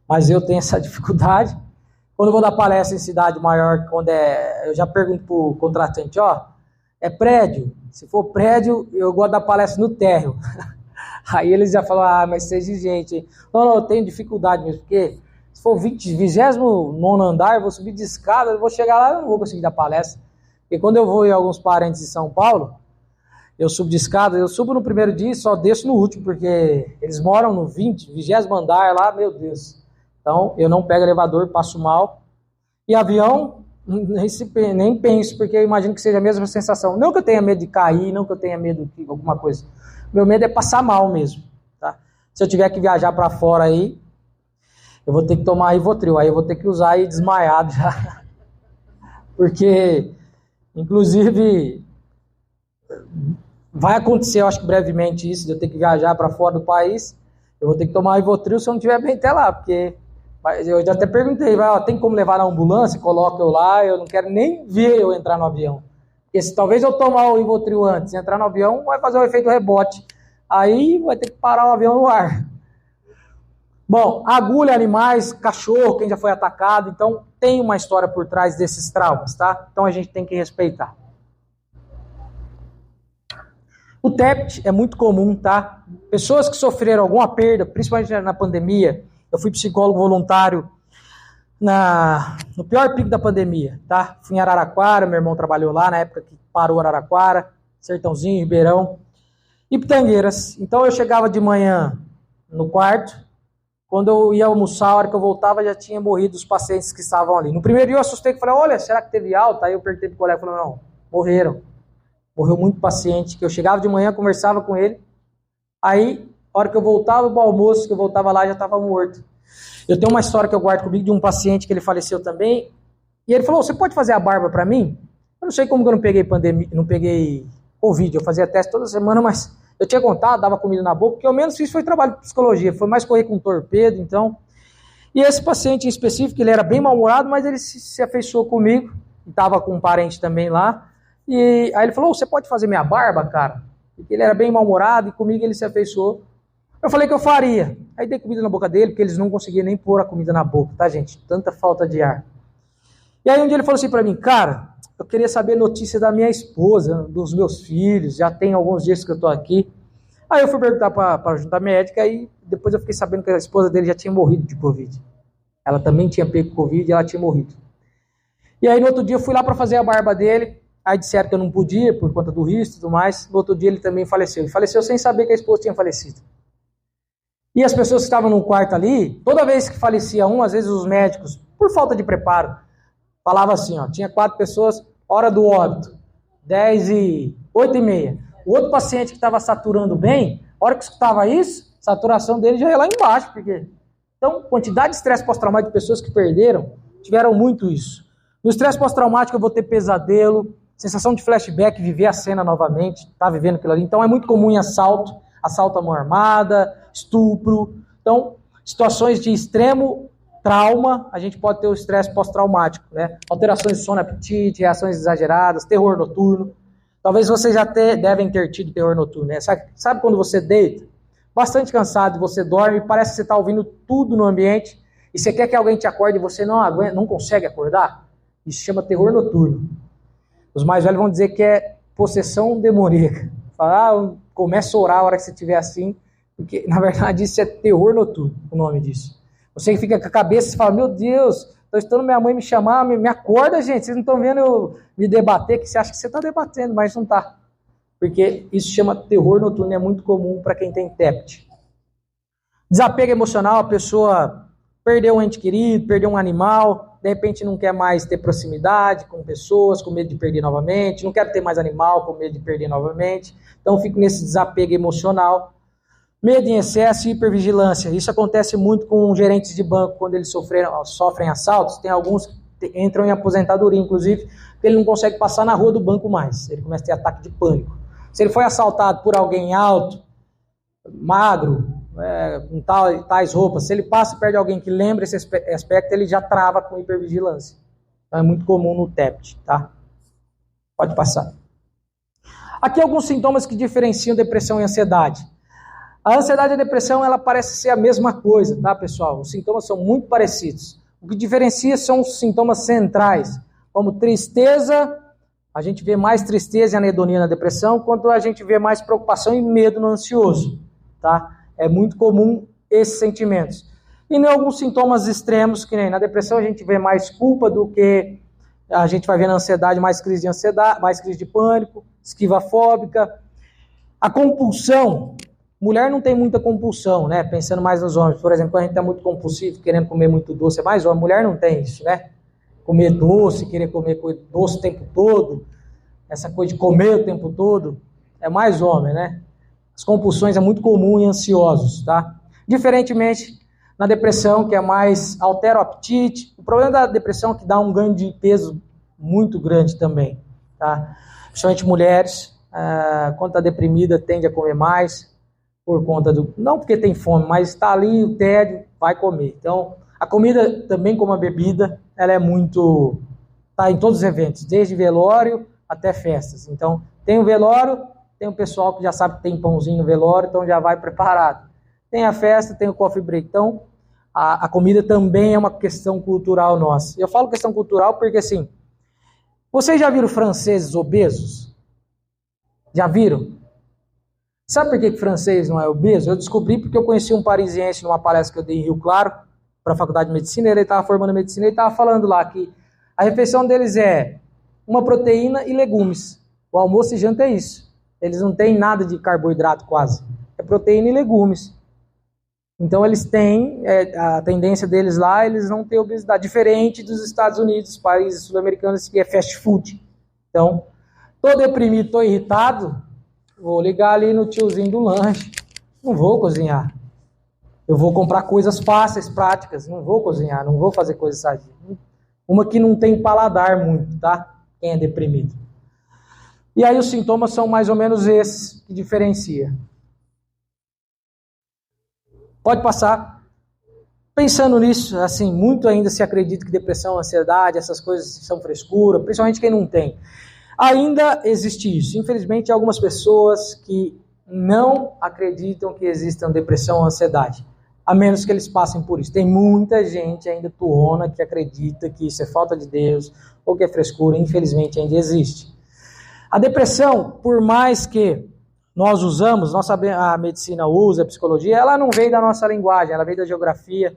mas eu tenho essa dificuldade. Quando eu vou dar palestra em cidade maior, eu já pergunto para o contratante, é prédio? Se for prédio, eu gosto da palestra no térreo. Aí eles já falam, mas você é exigente, hein? Não, eu tenho dificuldade mesmo, porque se for 29º andar, eu vou subir de escada, eu vou chegar lá e não vou conseguir dar palestra. Porque quando eu vou em alguns parentes em São Paulo, eu subo de escada, eu subo no primeiro dia e só desço no último, porque eles moram no 20º andar lá, meu Deus. Então, eu não pego elevador, passo mal. E avião, nem penso, porque eu imagino que seja a mesma sensação. Não que eu tenha medo de cair, não que eu tenha medo de alguma coisa. Meu medo é passar mal mesmo, tá? Se eu tiver que viajar para fora aí. eu vou ter que tomar Rivotril, aí eu vou ter que usar aí desmaiado já, porque, inclusive, vai acontecer, eu acho que brevemente isso, de eu ter que viajar para fora do país, eu vou ter que tomar Rivotril se eu não estiver bem até lá, porque eu já até perguntei, tem como levar na ambulância, coloca eu lá, eu não quero nem ver eu entrar no avião. Porque se talvez eu tomar o Rivotril antes e entrar no avião, vai fazer o efeito rebote. Aí vai ter que parar o avião no ar. Bom, agulha, animais, cachorro, quem já foi atacado, então tem uma história por trás desses traumas, tá? Então a gente tem que respeitar. O TEPT é muito comum, tá? Pessoas que sofreram alguma perda, principalmente na pandemia, eu fui psicólogo voluntário no pior pico da pandemia, tá? Fui em Araraquara, meu irmão trabalhou lá na época que parou Araraquara, Sertãozinho, Ribeirão e Pitangueiras. Então eu chegava de manhã no quarto, quando eu ia almoçar, a hora que eu voltava já tinha morrido os pacientes que estavam ali. No primeiro dia eu assustei, falei, olha, será que teve alta? Aí eu perguntei pro colega, falou, não, morreram. Morreu muito paciente, que eu chegava de manhã, conversava com ele, aí, a hora que eu voltava pro almoço, que eu voltava lá, já estava morto. Eu tenho uma história que eu guardo comigo de um paciente que ele faleceu também, e ele falou, você pode fazer a barba para mim? Eu não sei como que eu não peguei pandemia, não peguei Covid, eu fazia teste toda semana, mas eu tinha contato, dava comida na boca, o que eu menos fiz foi trabalho de psicologia, foi mais correr com torpedo, então. E esse paciente em específico, ele era bem mal-humorado, mas ele se afeiçoou comigo, estava com um parente também lá, e aí ele falou, você pode fazer minha barba, cara? Porque ele era bem mal-humorado e comigo ele se afeiçoou. Eu falei que eu faria. Aí dei comida na boca dele, porque eles não conseguiam nem pôr a comida na boca, tá, gente? Tanta falta de ar. E aí um dia ele falou assim pra mim, cara, eu queria saber notícia da minha esposa, dos meus filhos, já tem alguns dias que eu tô aqui. Aí eu fui perguntar pra junta médica e depois eu fiquei sabendo que a esposa dele já tinha morrido de Covid. Ela também tinha pego Covid e ela tinha morrido. E aí no outro dia eu fui lá pra fazer a barba dele, aí disseram que eu não podia por conta do risco e tudo mais. No outro dia ele também faleceu. Ele faleceu sem saber que a esposa tinha falecido. E as pessoas que estavam no quarto ali, toda vez que falecia um, às vezes os médicos, por falta de preparo, falavam assim, ó, tinha 4 pessoas, hora do óbito, 8h30. O outro paciente que estava saturando bem, a hora que escutava isso, a saturação dele já ia lá embaixo. Porque... Então, quantidade de estresse pós-traumático de pessoas que perderam, tiveram muito isso. No estresse pós-traumático eu vou ter pesadelo, sensação de flashback, viver a cena novamente, tá vivendo aquilo ali. Então é muito comum em assalto à mão armada, estupro. Então, situações de extremo trauma, a gente pode ter o estresse pós-traumático, né? Alterações de sono, apetite, reações exageradas, terror noturno. Talvez vocês já devem ter tido terror noturno, né? Sabe quando você deita, bastante cansado, você dorme, parece que você está ouvindo tudo no ambiente, e você quer que alguém te acorde e você não aguenta, não consegue acordar? Isso chama terror noturno. Os mais velhos vão dizer que é possessão demoníaca. Falar, começa a orar a hora que você estiver assim, porque na verdade isso é terror noturno, o nome disso. Você fica com a cabeça e fala, meu Deus, estou esperando minha mãe me chamar, me acorda, gente, vocês não estão vendo eu me debater, que você acha que você está debatendo, mas não está. Porque isso chama terror noturno, é muito comum para quem tem TEPT. Desapego emocional, a pessoa perdeu um ente querido, perdeu um animal, de repente não quer mais ter proximidade com pessoas, com medo de perder novamente, não quer ter mais animal, com medo de perder novamente, então fico nesse desapego emocional. Medo em excesso e hipervigilância, isso acontece muito com gerentes de banco, quando eles sofrem assaltos, tem alguns que entram em aposentadoria, inclusive, porque ele não consegue passar na rua do banco mais, ele começa a ter ataque de pânico. Se ele foi assaltado por alguém alto, magro, com tais roupas, se ele passa perto de alguém que lembra esse aspecto, ele já trava com hipervigilância. Então é muito comum no TEPT, tá? Pode passar. Aqui alguns sintomas que diferenciam depressão e ansiedade. A ansiedade e a depressão, ela parece ser a mesma coisa, tá, pessoal? Os sintomas são muito parecidos. O que diferencia são os sintomas centrais, como tristeza, a gente vê mais tristeza e anedonia na depressão, quanto a gente vê mais preocupação e medo no ansioso, tá? É muito comum esses sentimentos. E em alguns sintomas extremos, que nem na depressão a gente vê mais culpa do que a gente vai ver na ansiedade, mais crise de ansiedade, mais crise de pânico, esquiva fóbica. A compulsão, mulher não tem muita compulsão, né? Pensando mais nos homens, por exemplo, quando a gente está muito compulsivo, querendo comer muito doce, é mais homem, mulher não tem isso, né? Comer doce, querer comer doce o tempo todo, essa coisa de comer o tempo todo, é mais homem, né? As compulsões é muito comum em ansiosos, tá? Diferentemente Na depressão, que é mais altera o apetite. O problema da depressão é que dá um ganho de peso muito grande também, tá? Principalmente mulheres, quando está deprimida, tende a comer mais, por conta do... Não porque tem fome, mas está ali o tédio, vai comer. Então, a comida também como a bebida, ela é muito... Está em todos os eventos, desde velório até festas. Então, tem o velório, tem o pessoal que já sabe que tem pãozinho no velório, então já vai preparado. Tem a festa, tem o coffee break. Então, a comida também é uma questão cultural nossa. Eu falo questão cultural porque, assim, vocês já viram franceses obesos? Já viram? Sabe por que francês não é obeso? Eu descobri porque eu conheci um parisiense numa palestra que eu dei em Rio Claro, para a faculdade de medicina, ele estava formando medicina, ele estava falando lá que a refeição deles é uma proteína e legumes. O almoço e janta é isso. Eles não têm nada de carboidrato quase. É proteína e legumes. Então eles têm, a tendência deles lá, eles não têm obesidade. Diferente dos Estados Unidos, países sul-americanos, que é fast food. Então, tô deprimido, tô irritado, vou ligar ali no tiozinho do lanche. Não vou cozinhar. Eu vou comprar coisas fáceis, práticas. Não vou cozinhar, não vou fazer coisas sadias. Uma que não tem paladar muito, tá? Quem é deprimido. E aí os sintomas são mais ou menos esses que diferencia. Pode passar. Pensando nisso, assim, muito ainda se acredita que depressão, ansiedade, essas coisas são frescura, principalmente quem não tem. Ainda existe isso. Infelizmente, há algumas pessoas que não acreditam que existam depressão ou ansiedade, a menos que eles passem por isso. Tem muita gente ainda tuona que acredita que isso é falta de Deus ou que é frescura, infelizmente ainda existe. A depressão, por mais que nós usamos, a medicina usa, a psicologia, ela não veio da nossa linguagem, ela veio da geografia,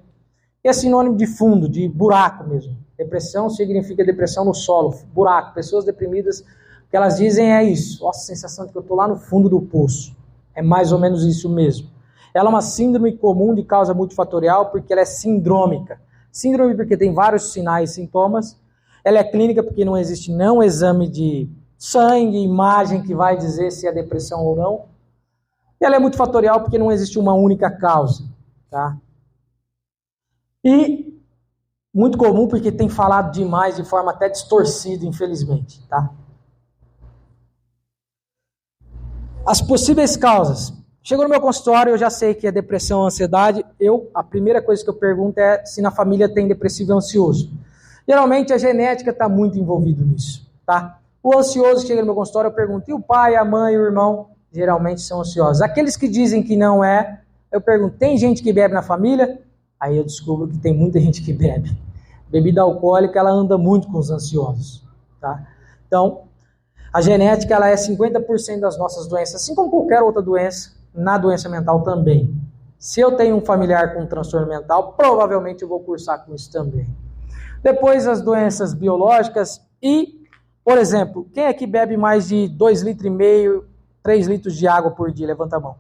que é sinônimo de fundo, de buraco mesmo. Depressão significa depressão no solo, buraco. Pessoas deprimidas, o que elas dizem é isso. Nossa, a sensação de que eu estou lá no fundo do poço. É mais ou menos isso mesmo. Ela é uma síndrome comum de causa multifatorial porque ela é sindrômica. Síndrome porque tem vários sinais e sintomas. Ela é clínica porque não existe não exame de sangue, imagem que vai dizer se é depressão ou não. E ela é multifatorial porque não existe uma única causa, tá? E muito comum porque tem falado demais de forma até distorcida, infelizmente, tá? As possíveis causas. Chegou no meu consultório, eu já sei que é depressão ou ansiedade. A primeira coisa que eu pergunto é se na família tem depressivo e ansioso. Geralmente a genética está muito envolvida nisso, tá? O ansioso que chega no meu consultório, eu pergunto, e o pai, a mãe, o irmão? Geralmente são ansiosos. Aqueles que dizem que não é, eu pergunto, tem gente que bebe na família? Aí eu descubro que tem muita gente que bebe. Bebida alcoólica, ela anda muito com os ansiosos, tá? Então, a genética, ela é 50% das nossas doenças, assim como qualquer outra doença, na doença mental também. Se eu tenho um familiar com um transtorno mental, provavelmente eu vou cursar com isso também. Depois, as doenças biológicas e, por exemplo, quem aqui bebe mais de 2,5 litros, 3 litros de água por dia? Levanta a mão.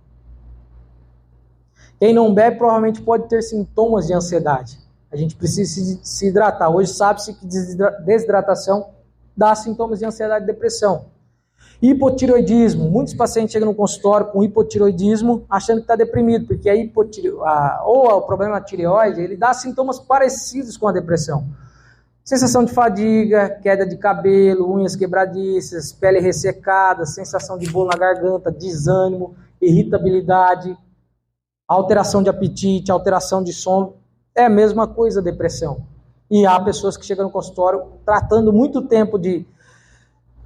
Quem não bebe provavelmente pode ter sintomas de ansiedade. A gente precisa se hidratar. Hoje sabe-se que desidratação dá sintomas de ansiedade e depressão. Hipotireoidismo. Muitos pacientes chegam no consultório com hipotireoidismo achando que está deprimido, porque ou o problema na tireoide, ele dá sintomas parecidos com a depressão. Sensação de fadiga, queda de cabelo, unhas quebradiças, pele ressecada, sensação de bolo na garganta, desânimo, irritabilidade, alteração de apetite, alteração de sono. É a mesma coisa a depressão. E há pessoas que chegam no consultório tratando muito tempo de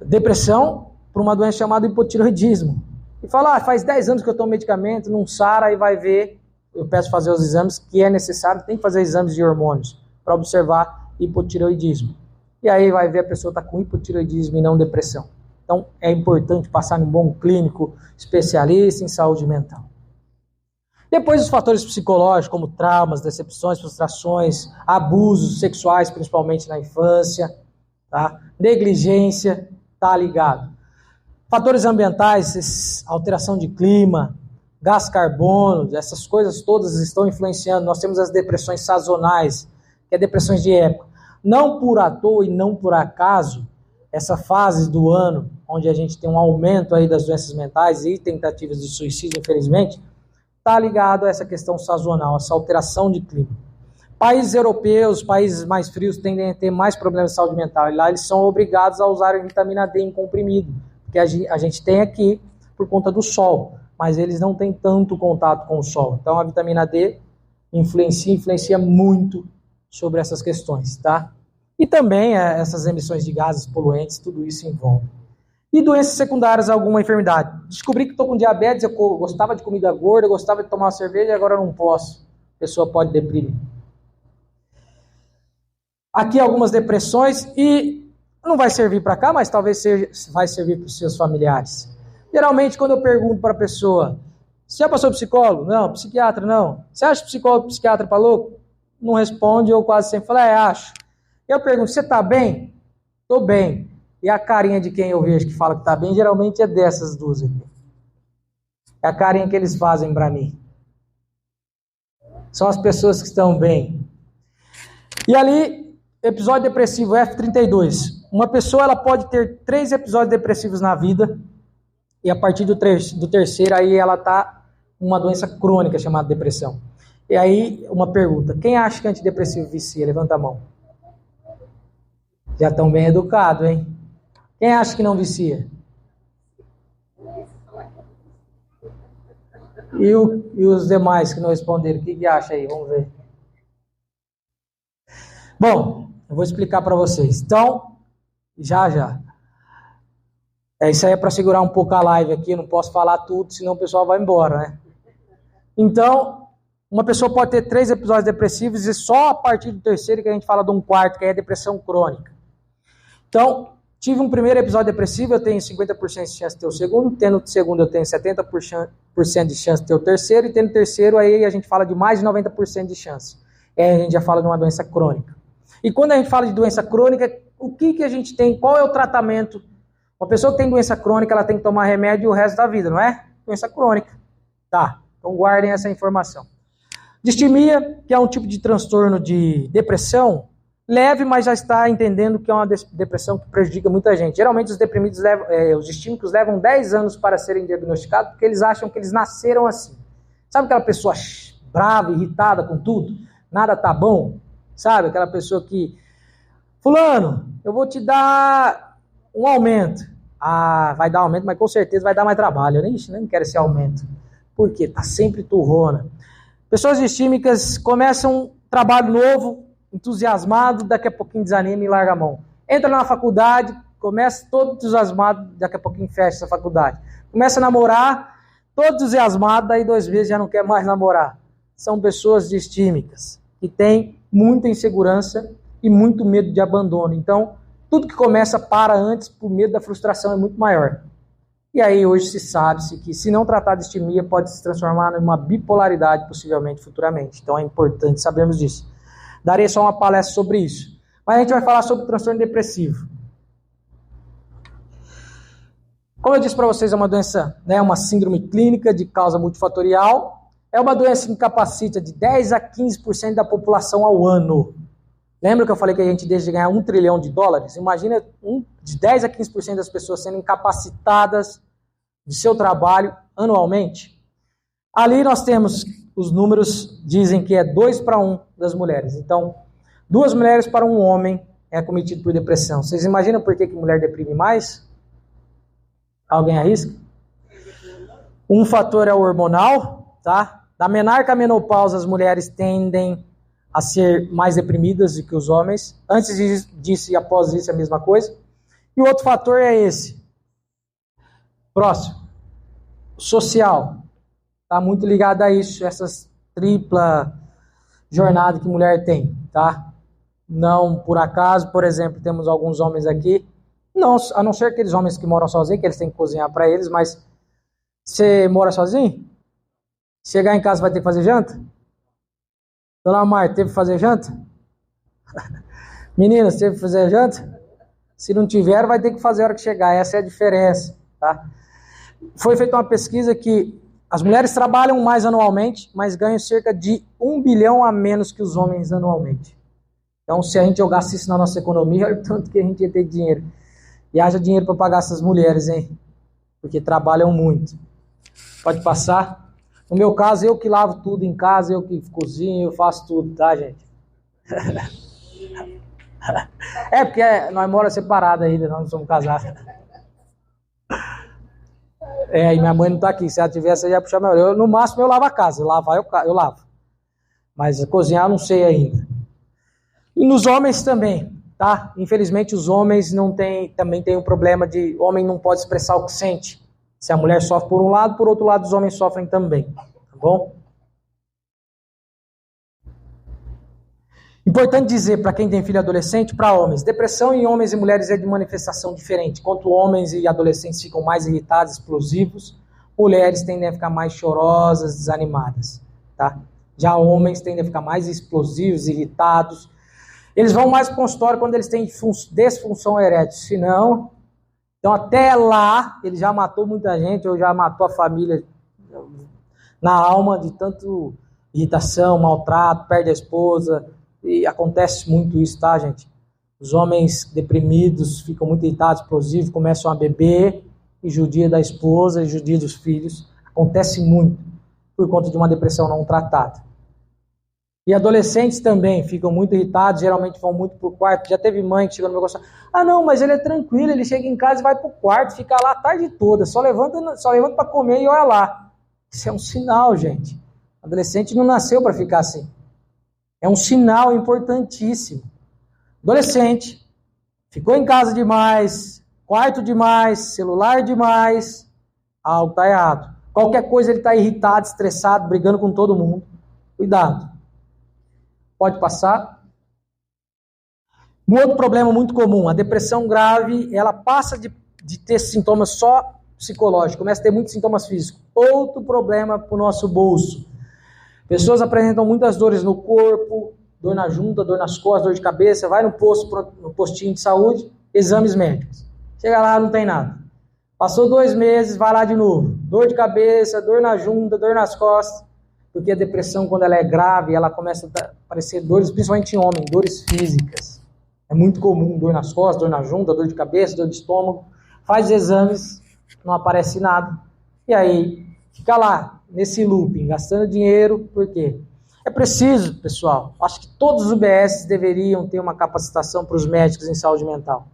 depressão por uma doença chamada hipotireoidismo. E fala, faz 10 anos que eu tomo medicamento, não sara, e vai ver, eu peço fazer os exames que é necessário, tem que fazer exames de hormônios para observar hipotireoidismo. E aí vai ver a pessoa está com hipotireoidismo e não depressão. Então é importante passar num bom clínico especialista em saúde mental. Depois os fatores psicológicos, como traumas, decepções, frustrações, abusos sexuais, principalmente na infância, tá? Negligência, tá ligado. Fatores ambientais, alteração de clima, gás carbono, essas coisas todas estão influenciando. Nós temos as depressões sazonais, que é depressões de época. Não por à toa e não por acaso, essa fase do ano, onde a gente tem um aumento aí das doenças mentais e tentativas de suicídio, infelizmente, está ligado a essa questão sazonal, essa alteração de clima. Países europeus, países mais frios, tendem a ter mais problemas de saúde mental. E lá eles são obrigados a usar a vitamina D em comprimido, que a gente tem aqui por conta do sol, mas eles não têm tanto contato com o sol. Então a vitamina D influencia muito sobre essas questões, tá? E também essas emissões de gases poluentes, tudo isso envolve. E doenças secundárias a alguma enfermidade. Descobri que estou com diabetes, eu gostava de comida gorda, gostava de tomar uma cerveja e agora não posso. A pessoa pode deprimir. Aqui algumas depressões e não vai servir para cá, mas talvez vai servir para os seus familiares. Geralmente, quando eu pergunto para a pessoa, você já passou psicólogo? Não. Psiquiatra? Não. Você acha psicólogo, psiquiatra para louco? Não responde, eu quase sempre falo, acho. Eu pergunto, você está bem? Estou bem. E a carinha de quem eu vejo que fala que está bem, geralmente é dessas duas aqui. É a carinha que eles fazem para mim. São as pessoas que estão bem. E ali, episódio depressivo F32. Uma pessoa ela pode ter 3 episódios depressivos na vida, e a partir do terceiro, aí ela está com uma doença crônica chamada depressão. E aí, uma pergunta, quem acha que antidepressivo vicia? Levanta a mão. Já estão bem educados, hein? Quem acha que não vicia? E os demais que não responderam, o que acha aí? Vamos ver. Bom, eu vou explicar para vocês. Então, já. Isso aí é para segurar um pouco a live aqui, eu não posso falar tudo, senão o pessoal vai embora, né? Então, uma pessoa pode ter 3 episódios depressivos e só a partir do terceiro que a gente fala de um quarto, que é a depressão crônica. Então, tive um primeiro episódio depressivo, eu tenho 50% de chance de ter o segundo, tendo o segundo eu tenho 70% de chance de ter o terceiro, e tendo o terceiro aí a gente fala de mais de 90% de chance. Aí a gente já fala de uma doença crônica. E quando a gente fala de doença crônica, o que a gente tem, qual é o tratamento? Uma pessoa que tem doença crônica, ela tem que tomar remédio o resto da vida, não é? Doença crônica. Tá, então guardem essa informação. Distimia, que é um tipo de transtorno de depressão, leve, mas já está entendendo que é uma depressão que prejudica muita gente. Geralmente os deprimidos, os distímicos levam 10 anos para serem diagnosticados, porque eles acham que eles nasceram assim. Sabe aquela pessoa brava, irritada com tudo? Nada tá bom? Sabe, aquela pessoa que... Fulano, eu vou te dar um aumento. Ah, vai dar aumento, mas com certeza vai dar mais trabalho. Eu nem quero esse aumento. Por quê? Tá sempre turrona. Pessoas distímicas começam um trabalho novo, entusiasmado, daqui a pouquinho desanima e larga a mão. Entra na faculdade, começa todo entusiasmado, daqui a pouquinho fecha essa faculdade. Começa a namorar, todo entusiasmado, daí 2 meses já não quer mais namorar. São pessoas distímicas que têm muita insegurança e muito medo de abandono. Então, tudo que começa para antes, por medo da frustração, é muito maior. E aí hoje se sabe-se que se não tratar de distimia, pode se transformar numa bipolaridade, possivelmente, futuramente. Então é importante sabermos disso. Darei só uma palestra sobre isso. Mas a gente vai falar sobre transtorno depressivo. Como eu disse para vocês, é uma doença, uma síndrome clínica de causa multifatorial. É uma doença que incapacita de 10 a 15% da população ao ano. Lembra que eu falei que a gente deixa de ganhar $1 trilhão? Imagina de 10 a 15% das pessoas sendo incapacitadas de seu trabalho anualmente. Ali nós temos, os números dizem que é 2 para 1 das mulheres. Então, 2 mulheres para um homem é acometido por depressão. Vocês imaginam por que mulher deprime mais? Alguém arrisca? Um fator é o hormonal, tá? Da menarca à menopausa, as mulheres tendem a ser mais deprimidas do que os homens. Antes disso e após isso é a mesma coisa. E o outro fator é esse. Próximo. Social. Está muito ligado a isso, essas tripla jornada que mulher tem, tá? Não por acaso, por exemplo, temos alguns homens aqui, não, a não ser aqueles homens que moram sozinhos, que eles têm que cozinhar para eles, mas você mora sozinho? Chegar em casa vai ter que fazer janta? Dona Marta, teve que fazer janta? Meninas, teve que fazer janta? Se não tiver, vai ter que fazer a hora que chegar. Essa é a diferença, tá? Foi feita uma pesquisa que as mulheres trabalham mais anualmente, mas ganham cerca de 1 bilhão a menos que os homens anualmente. Então, se a gente jogasse isso na nossa economia, olha o tanto que a gente ia ter dinheiro. E haja dinheiro para pagar essas mulheres, hein? Porque trabalham muito. Pode passar. No meu caso, eu que lavo tudo em casa, eu que cozinho, eu faço tudo, tá, gente? É porque nós moramos separados ainda, nós não somos casados. E minha mãe não tá aqui, se ela tivesse, eu ia puxar meu. No máximo eu lavo a casa, eu lavo. Mas cozinhar eu não sei ainda. E nos homens também, tá? Infelizmente os homens também tem um problema de, o homem não pode expressar o que sente. Se a mulher sofre por um lado, por outro lado os homens sofrem também, tá bom? Importante dizer para quem tem filho adolescente, para homens, depressão em homens e mulheres é de manifestação diferente. Enquanto homens e adolescentes ficam mais irritados, explosivos, mulheres tendem a ficar mais chorosas, desanimadas, tá? Já homens tendem a ficar mais explosivos, irritados. Eles vão mais para o consultório quando eles têm disfunção erétil. Se não, então até lá, ele já matou muita gente, ou já matou a família na alma de tanto irritação, maltrato, perde a esposa. E acontece muito isso, tá, gente? Os homens deprimidos ficam muito irritados, explosivos, começam a beber e judia da esposa, e judia dos filhos. Acontece muito por conta de uma depressão não tratada. E adolescentes também ficam muito irritados, geralmente vão muito pro quarto. Já teve mãe que chegou no meu consultório, não, mas ele é tranquilo, ele chega em casa e vai pro quarto, fica lá a tarde toda, só levanta para comer e olha lá. Isso é um sinal, gente. O adolescente não nasceu para ficar assim. É um sinal importantíssimo. Adolescente, ficou em casa demais, quarto demais, celular demais, algo está errado. Qualquer coisa ele está irritado, estressado, brigando com todo mundo. Cuidado. Pode passar. Um outro problema muito comum, a depressão grave, ela passa de ter sintomas só psicológicos, começa a ter muitos sintomas físicos. Outro problema para o nosso bolso. Pessoas apresentam muitas dores no corpo, dor na junta, dor nas costas, dor de cabeça, vai no postinho de saúde, exames médicos. Chega lá, não tem nada. Passou 2 meses, vai lá de novo. Dor de cabeça, dor na junta, dor nas costas. Porque a depressão, quando ela é grave, ela começa a aparecer dores, principalmente em homem, dores físicas. É muito comum, dor nas costas, dor na junta, dor de cabeça, dor de estômago. Faz exames, não aparece nada. E aí, fica lá, nesse looping, gastando dinheiro, por quê? É preciso, pessoal, acho que todos os UBS deveriam ter uma capacitação para os médicos em saúde mental.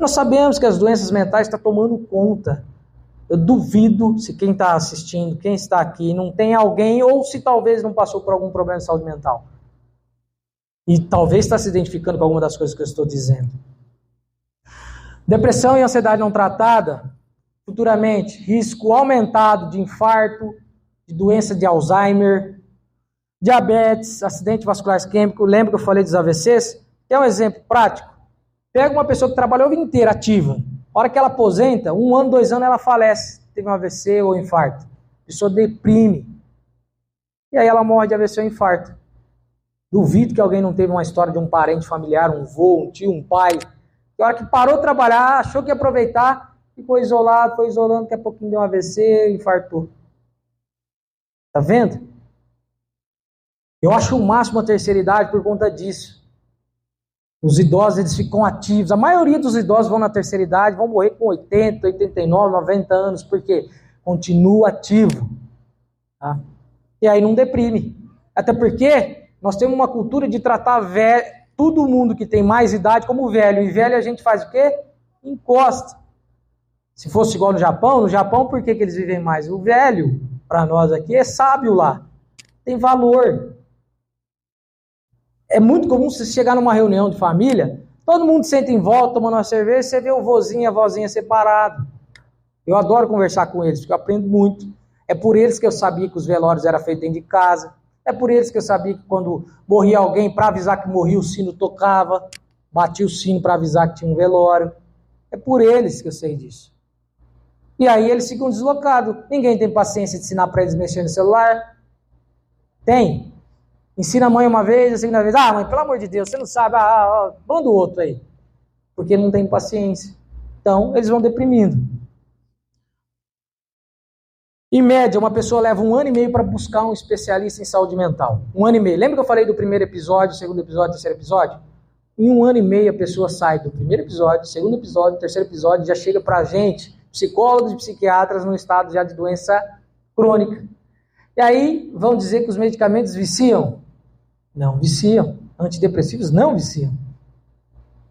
Nós sabemos que as doenças mentais estão tomando conta. Eu duvido se quem está assistindo, quem está aqui, não tem alguém, ou se talvez não passou por algum problema de saúde mental. E talvez está se identificando com alguma das coisas que eu estou dizendo. Depressão e ansiedade não tratada, futuramente, risco aumentado de infarto, de doença de Alzheimer, diabetes, acidente vascular isquêmico. Lembra que eu falei dos AVCs? É um exemplo prático. Pega uma pessoa que trabalhou a vida inteira ativa. A hora que ela aposenta, 1 ano, 2 anos, ela falece. Teve um AVC ou infarto. A pessoa deprime. E aí ela morre de AVC ou infarto. Duvido que alguém não teve uma história de um parente familiar, um avô, um tio, um pai. Que a hora que parou de trabalhar, achou que ia aproveitar, ficou isolado, foi isolando, daqui a pouquinho deu um AVC e infartou. Tá vendo? Eu acho o máximo a terceira idade por conta disso. Os idosos, eles ficam ativos. A maioria dos idosos vão na terceira idade, vão morrer com 80, 89, 90 anos, porque continua ativo. Tá? E aí não deprime. Até porque nós temos uma cultura de tratar todo mundo que tem mais idade como velho. E velho a gente faz o quê? Encosta. Se fosse igual no Japão por que eles vivem mais? O velho, para nós aqui, é sábio lá. Tem valor. É muito comum você chegar numa reunião de família, todo mundo senta em volta, tomando uma cerveja, você vê o vozinho e a vozinha separado. Eu adoro conversar com eles, porque eu aprendo muito. É por eles que eu sabia que os velórios eram feitos dentro de casa. É por eles que eu sabia que quando morria alguém, para avisar que morria, o sino tocava. Batia o sino para avisar que tinha um velório. É por eles que eu sei disso. E aí eles ficam deslocados. Ninguém tem paciência de ensinar para eles mexer no celular. Tem. Ensina a mãe uma vez, a segunda vez, mãe, pelo amor de Deus, você não sabe, manda o outro aí. Porque não tem paciência. Então, eles vão deprimindo. Em média, uma pessoa leva 1 ano e meio para buscar um especialista em saúde mental. 1 ano e meio. Lembra que eu falei do primeiro episódio, segundo episódio, terceiro episódio? Em 1 ano e meio, a pessoa sai do primeiro episódio, segundo episódio, terceiro episódio, já chega para a gente, psicólogos e psiquiatras, no estado já de doença crônica. E aí vão dizer que os medicamentos viciam? Não viciam. Antidepressivos não viciam.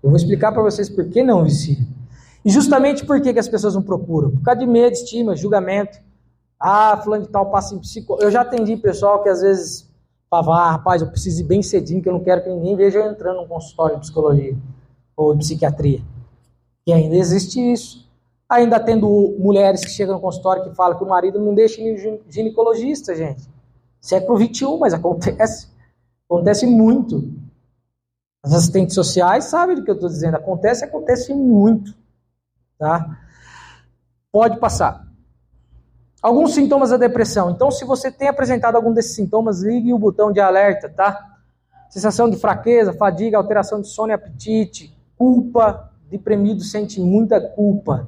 Eu vou explicar para vocês por que não viciam. E justamente por que as pessoas não procuram? Por causa de medo, estima, julgamento. Ah, fulano de tal passa em psicólogo. Eu já atendi pessoal que às vezes falava, rapaz, eu preciso ir bem cedinho, que eu não quero que ninguém veja eu entrando num consultório de psicologia ou de psiquiatria. E ainda existe isso. Ainda tendo mulheres que chegam no consultório que falam que o marido não deixa ir no ginecologista, gente. Século XXI, mas acontece. Acontece muito. As assistentes sociais sabem do que eu estou dizendo. Acontece muito. Tá? Pode passar. Alguns sintomas da depressão. Então, se você tem apresentado algum desses sintomas, ligue o botão de alerta, tá? Sensação de fraqueza, fadiga, alteração de sono e apetite, culpa, deprimido sente muita culpa,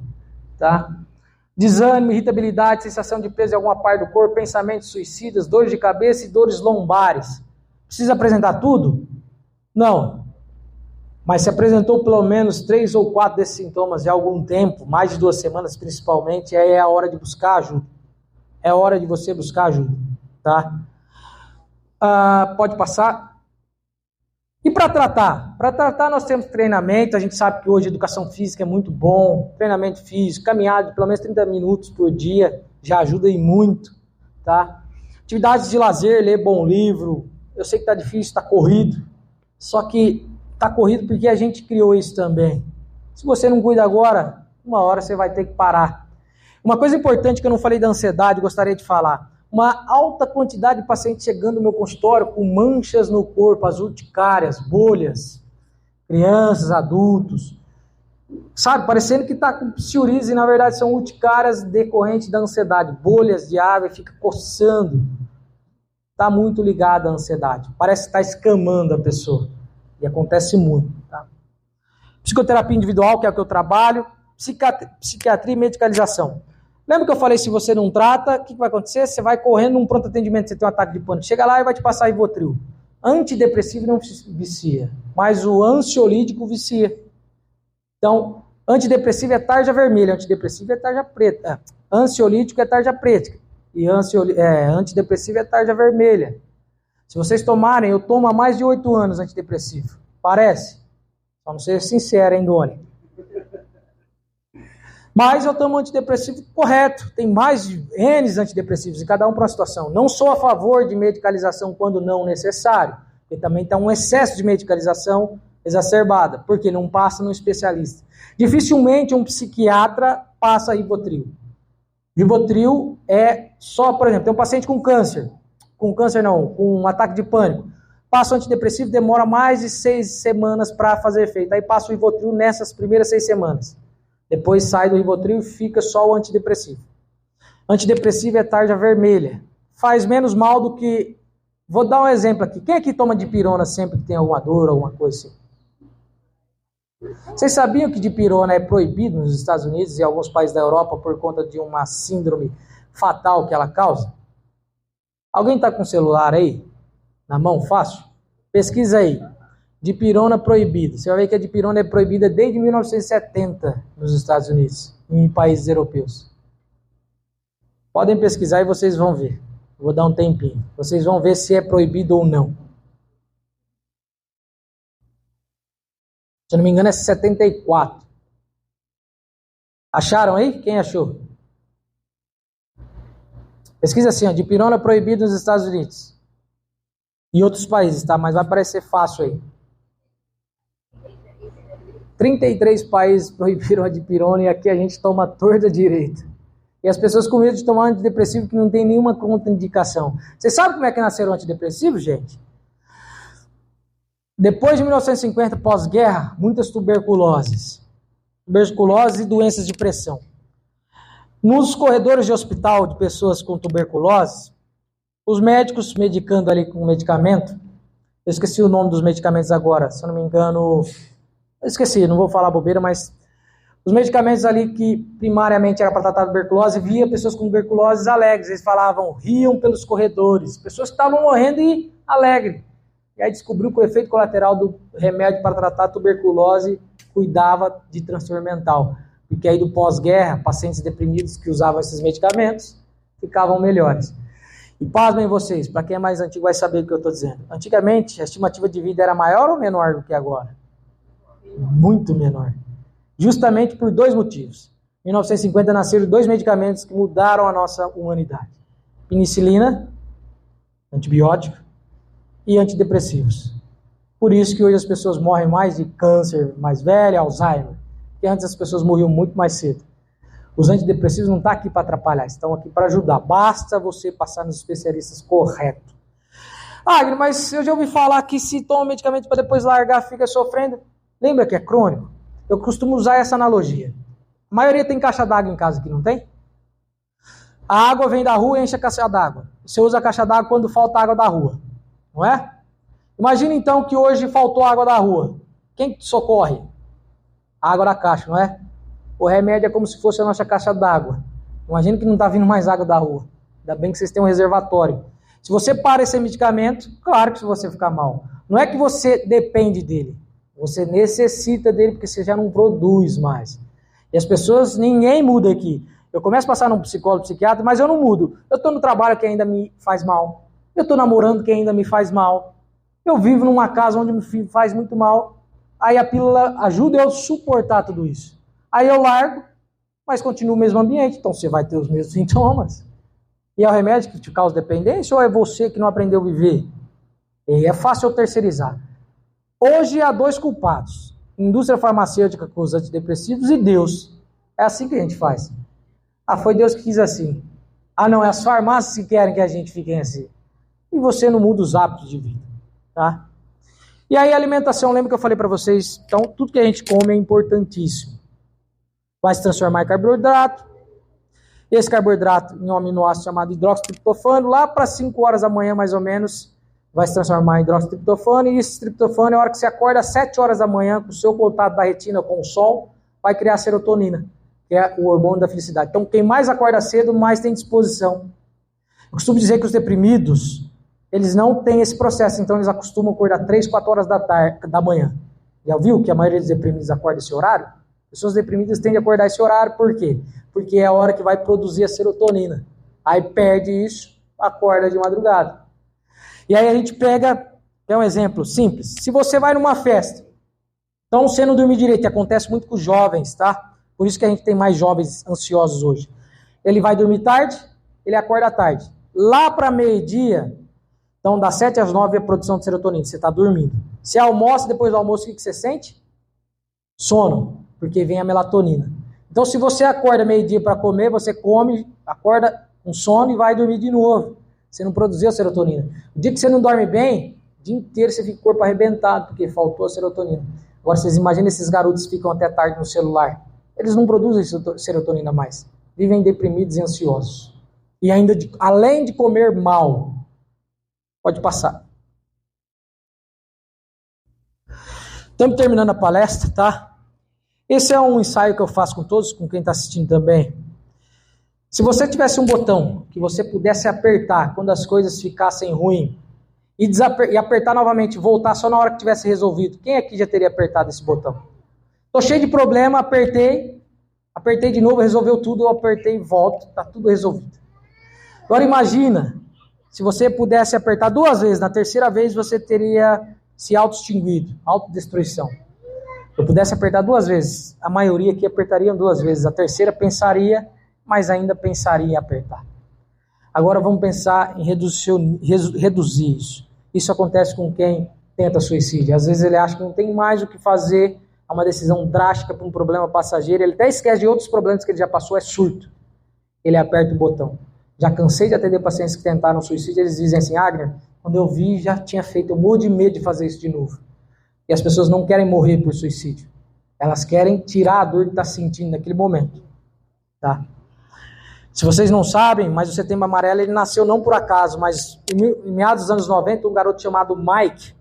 tá? Desânimo, irritabilidade, sensação de peso em alguma parte do corpo, pensamentos suicidas, dores de cabeça e dores lombares. Precisa apresentar tudo? Não. Mas se apresentou pelo menos 3 ou 4 desses sintomas em algum tempo, mais de 2 semanas principalmente, aí é a hora de buscar ajuda. É hora de você buscar ajuda, tá? Pode passar. E para tratar? Para tratar nós temos treinamento, a gente sabe que hoje a educação física é muito bom, treinamento físico, caminhada de pelo menos 30 minutos por dia, já ajuda aí muito, tá? Atividades de lazer, ler bom livro, eu sei que tá difícil, tá corrido, só que tá corrido porque a gente criou isso também. Se você não cuida agora, uma hora você vai ter que parar. Uma coisa importante que eu não falei da ansiedade, gostaria de falar. Uma alta quantidade de pacientes chegando no meu consultório com manchas no corpo, as urticárias, bolhas, crianças, adultos. Sabe, parecendo que está com psoríase, e na verdade são urticárias decorrentes da ansiedade. Bolhas de água e fica coçando. Está muito ligado à ansiedade. Parece que está escamando a pessoa. E acontece muito. Tá? Psicoterapia individual, que é o que eu trabalho. Psiquiatria e medicalização. Lembra que eu falei, se você não trata, o que vai acontecer? Você vai correndo num pronto atendimento, você tem um ataque de pânico. Chega lá e vai te passar Rivotril. Antidepressivo não vicia, mas o ansiolítico vicia. Então, antidepressivo é tarja vermelha, antidepressivo é tarja preta. Ansiolítico é tarja preta. E antidepressivo é tarja vermelha. Se vocês tomarem, eu tomo há mais de 8 anos antidepressivo. Parece? Vamos ser sinceros, hein, Doni? Mas eu tomo antidepressivo correto. Tem mais de N antidepressivos, e cada um para uma situação. Não sou a favor de medicalização quando não necessário. Porque também está um excesso de medicalização exacerbada, porque não passa no especialista. Dificilmente um psiquiatra passa Rivotril. Rivotril é só, por exemplo, tem um paciente com câncer. Com um ataque de pânico. Passa o antidepressivo, demora mais de 6 semanas para fazer efeito. Aí passa o Rivotril nessas primeiras 6 semanas. Depois sai do Rivotril e fica só o antidepressivo. Antidepressivo é tarja vermelha. Faz menos mal do que... Vou dar um exemplo aqui. Quem aqui toma dipirona sempre que tem alguma dor, alguma coisa assim? Vocês sabiam que dipirona é proibido nos Estados Unidos e em alguns países da Europa por conta de uma síndrome fatal que ela causa? Alguém está com o celular aí? Na mão, fácil? Pesquisa aí. Dipirona proibida. Você vai ver que a dipirona é proibida desde 1970 nos Estados Unidos, em países europeus. Podem pesquisar e vocês vão ver. Vou dar um tempinho. Vocês vão ver se é proibido ou não. Se eu não me engano é 74. Acharam aí? Quem achou? Pesquisa assim, ó, dipirona proibida nos Estados Unidos. E outros países, tá? Mas vai parecer fácil aí. 33 países proibiram a dipirona e aqui a gente toma torta direita. E as pessoas com medo de tomar antidepressivo que não tem nenhuma contraindicação. Vocês sabem como é que nasceram antidepressivos, gente? Depois de 1950, pós-guerra, muitas tuberculoses. Tuberculose e doenças de pressão. Nos corredores de hospital de pessoas com tuberculose, os médicos medicando ali com medicamento, eu esqueci o nome dos medicamentos agora, se eu não me engano, eu esqueci, não vou falar bobeira, mas os medicamentos ali que primariamente era para tratar tuberculose, via pessoas com tuberculose alegres, eles falavam, riam pelos corredores, pessoas que estavam morrendo e alegres. E aí descobriu que o efeito colateral do remédio para tratar a tuberculose cuidava de transtorno mental. Porque aí do pós-guerra, pacientes deprimidos que usavam esses medicamentos ficavam melhores. E pasmem vocês, para quem é mais antigo vai saber o que eu estou dizendo. Antigamente, a estimativa de vida era maior ou menor do que agora? Muito menor. Justamente por dois motivos. Em 1950 nasceram dois medicamentos que mudaram a nossa humanidade. Penicilina, antibiótico, e antidepressivos. Por isso que hoje as pessoas morrem mais de câncer mais velho, Alzheimer. Porque antes as pessoas morriam muito mais cedo. Os antidepressivos não estão aqui para atrapalhar, estão aqui para ajudar. Basta você passar nos especialistas correto. Agnes, mas eu já ouvi falar que se toma medicamento para depois largar, fica sofrendo. Lembra que é crônico? Eu costumo usar essa analogia. A maioria tem caixa d'água em casa que não tem? A água vem da rua e enche a caixa d'água. Você usa a caixa d'água quando falta água da rua, não é? Imagina então que hoje faltou água da rua. Quem te socorre? A água da caixa, não é? O remédio é como se fosse a nossa caixa d'água. Imagina que não está vindo mais água da rua. Ainda bem que vocês têm um reservatório. Se você para esse medicamento, claro que você fica mal. Não é que você depende dele. Você necessita dele porque você já não produz mais. E as pessoas, ninguém muda aqui. Eu começo a passar num psicólogo, psiquiatra, mas eu não mudo. Eu estou no trabalho que ainda me faz mal. Eu estou namorando que ainda me faz mal. Eu vivo numa casa onde me faz muito mal. Aí a pílula ajuda eu a suportar tudo isso. Aí eu largo, mas continuo no mesmo ambiente, então você vai ter os mesmos sintomas. E é o remédio que te causa dependência ou é você que não aprendeu a viver? E é fácil eu terceirizar. Hoje há dois culpados. Indústria farmacêutica com os antidepressivos e Deus. É assim que a gente faz. Ah, foi Deus que quis assim. Ah, não, é as farmácias que querem que a gente fique assim. E você não muda os hábitos de vida, tá? E aí a alimentação, lembra que eu falei para vocês? Então, tudo que a gente come é importantíssimo. Vai se transformar em carboidrato. Esse carboidrato em um aminoácido chamado hidroxitriptofano, lá para 5 horas da manhã, mais ou menos, vai se transformar em hidroxitriptofano. E esse triptofano, a hora que você acorda às 7 horas da manhã, com o seu contato da retina com o sol, vai criar serotonina, que é o hormônio da felicidade. Então, quem mais acorda cedo, mais tem disposição. Eu costumo dizer que os deprimidos, eles não têm esse processo, então eles acostumam acordar 3, 4 horas da manhã. Já viu que a maioria dos deprimidos acorda esse horário? Pessoas deprimidas tendem a acordar esse horário, por quê? Porque é a hora que vai produzir a serotonina. Aí perde isso, acorda de madrugada. E aí a gente pega, é um exemplo simples. Se você vai numa festa, então você não dorme direito, que acontece muito com os jovens, tá? Por isso que a gente tem mais jovens ansiosos hoje. Ele vai dormir tarde, ele acorda tarde. Lá para meio-dia, então das 7 às 9 é a produção de serotonina, você está dormindo. Você almoça, depois do almoço, o que você sente? Sono, porque vem a melatonina. Então se você acorda meio-dia para comer, você come, acorda com sono e vai dormir de novo. Você não produziu a serotonina. O dia que você não dorme bem, o dia inteiro você fica com o corpo arrebentado, porque faltou a serotonina. Agora vocês imaginam esses garotos que ficam até tarde no celular. Eles não produzem serotonina mais. Vivem deprimidos e ansiosos. E ainda, além de comer mal, pode passar. Estamos terminando a palestra, tá? Esse é um ensaio que eu faço com todos, com quem está assistindo também. Se você tivesse um botão que você pudesse apertar quando as coisas ficassem ruins e apertar novamente, voltar só na hora que tivesse resolvido, quem aqui já teria apertado esse botão? Estou cheio de problema, apertei de novo, resolveu tudo, eu apertei e volto, está tudo resolvido. Agora imagina, se você pudesse apertar 2 vezes, na terceira vez você teria se auto-extinguido, autodestruição. Se eu pudesse apertar 2 vezes, a maioria aqui apertaria 2 vezes, a terceira pensaria, mas ainda pensaria em apertar. Agora vamos pensar em reduzir isso. Isso acontece com quem tenta suicídio. Às vezes ele acha que não tem mais o que fazer, é uma decisão drástica para um problema passageiro, ele até esquece de outros problemas que ele já passou, é surto. Ele aperta o botão. Já cansei de atender pacientes que tentaram suicídio, eles dizem assim, Agner, quando eu vi, já tinha feito, eu morro de medo de fazer isso de novo. E as pessoas não querem morrer por suicídio. Elas querem tirar a dor que está sentindo naquele momento. Tá? Se vocês não sabem, mas o Setembro Amarelo ele nasceu não por acaso, mas em meados dos anos 90, um garoto chamado Mike,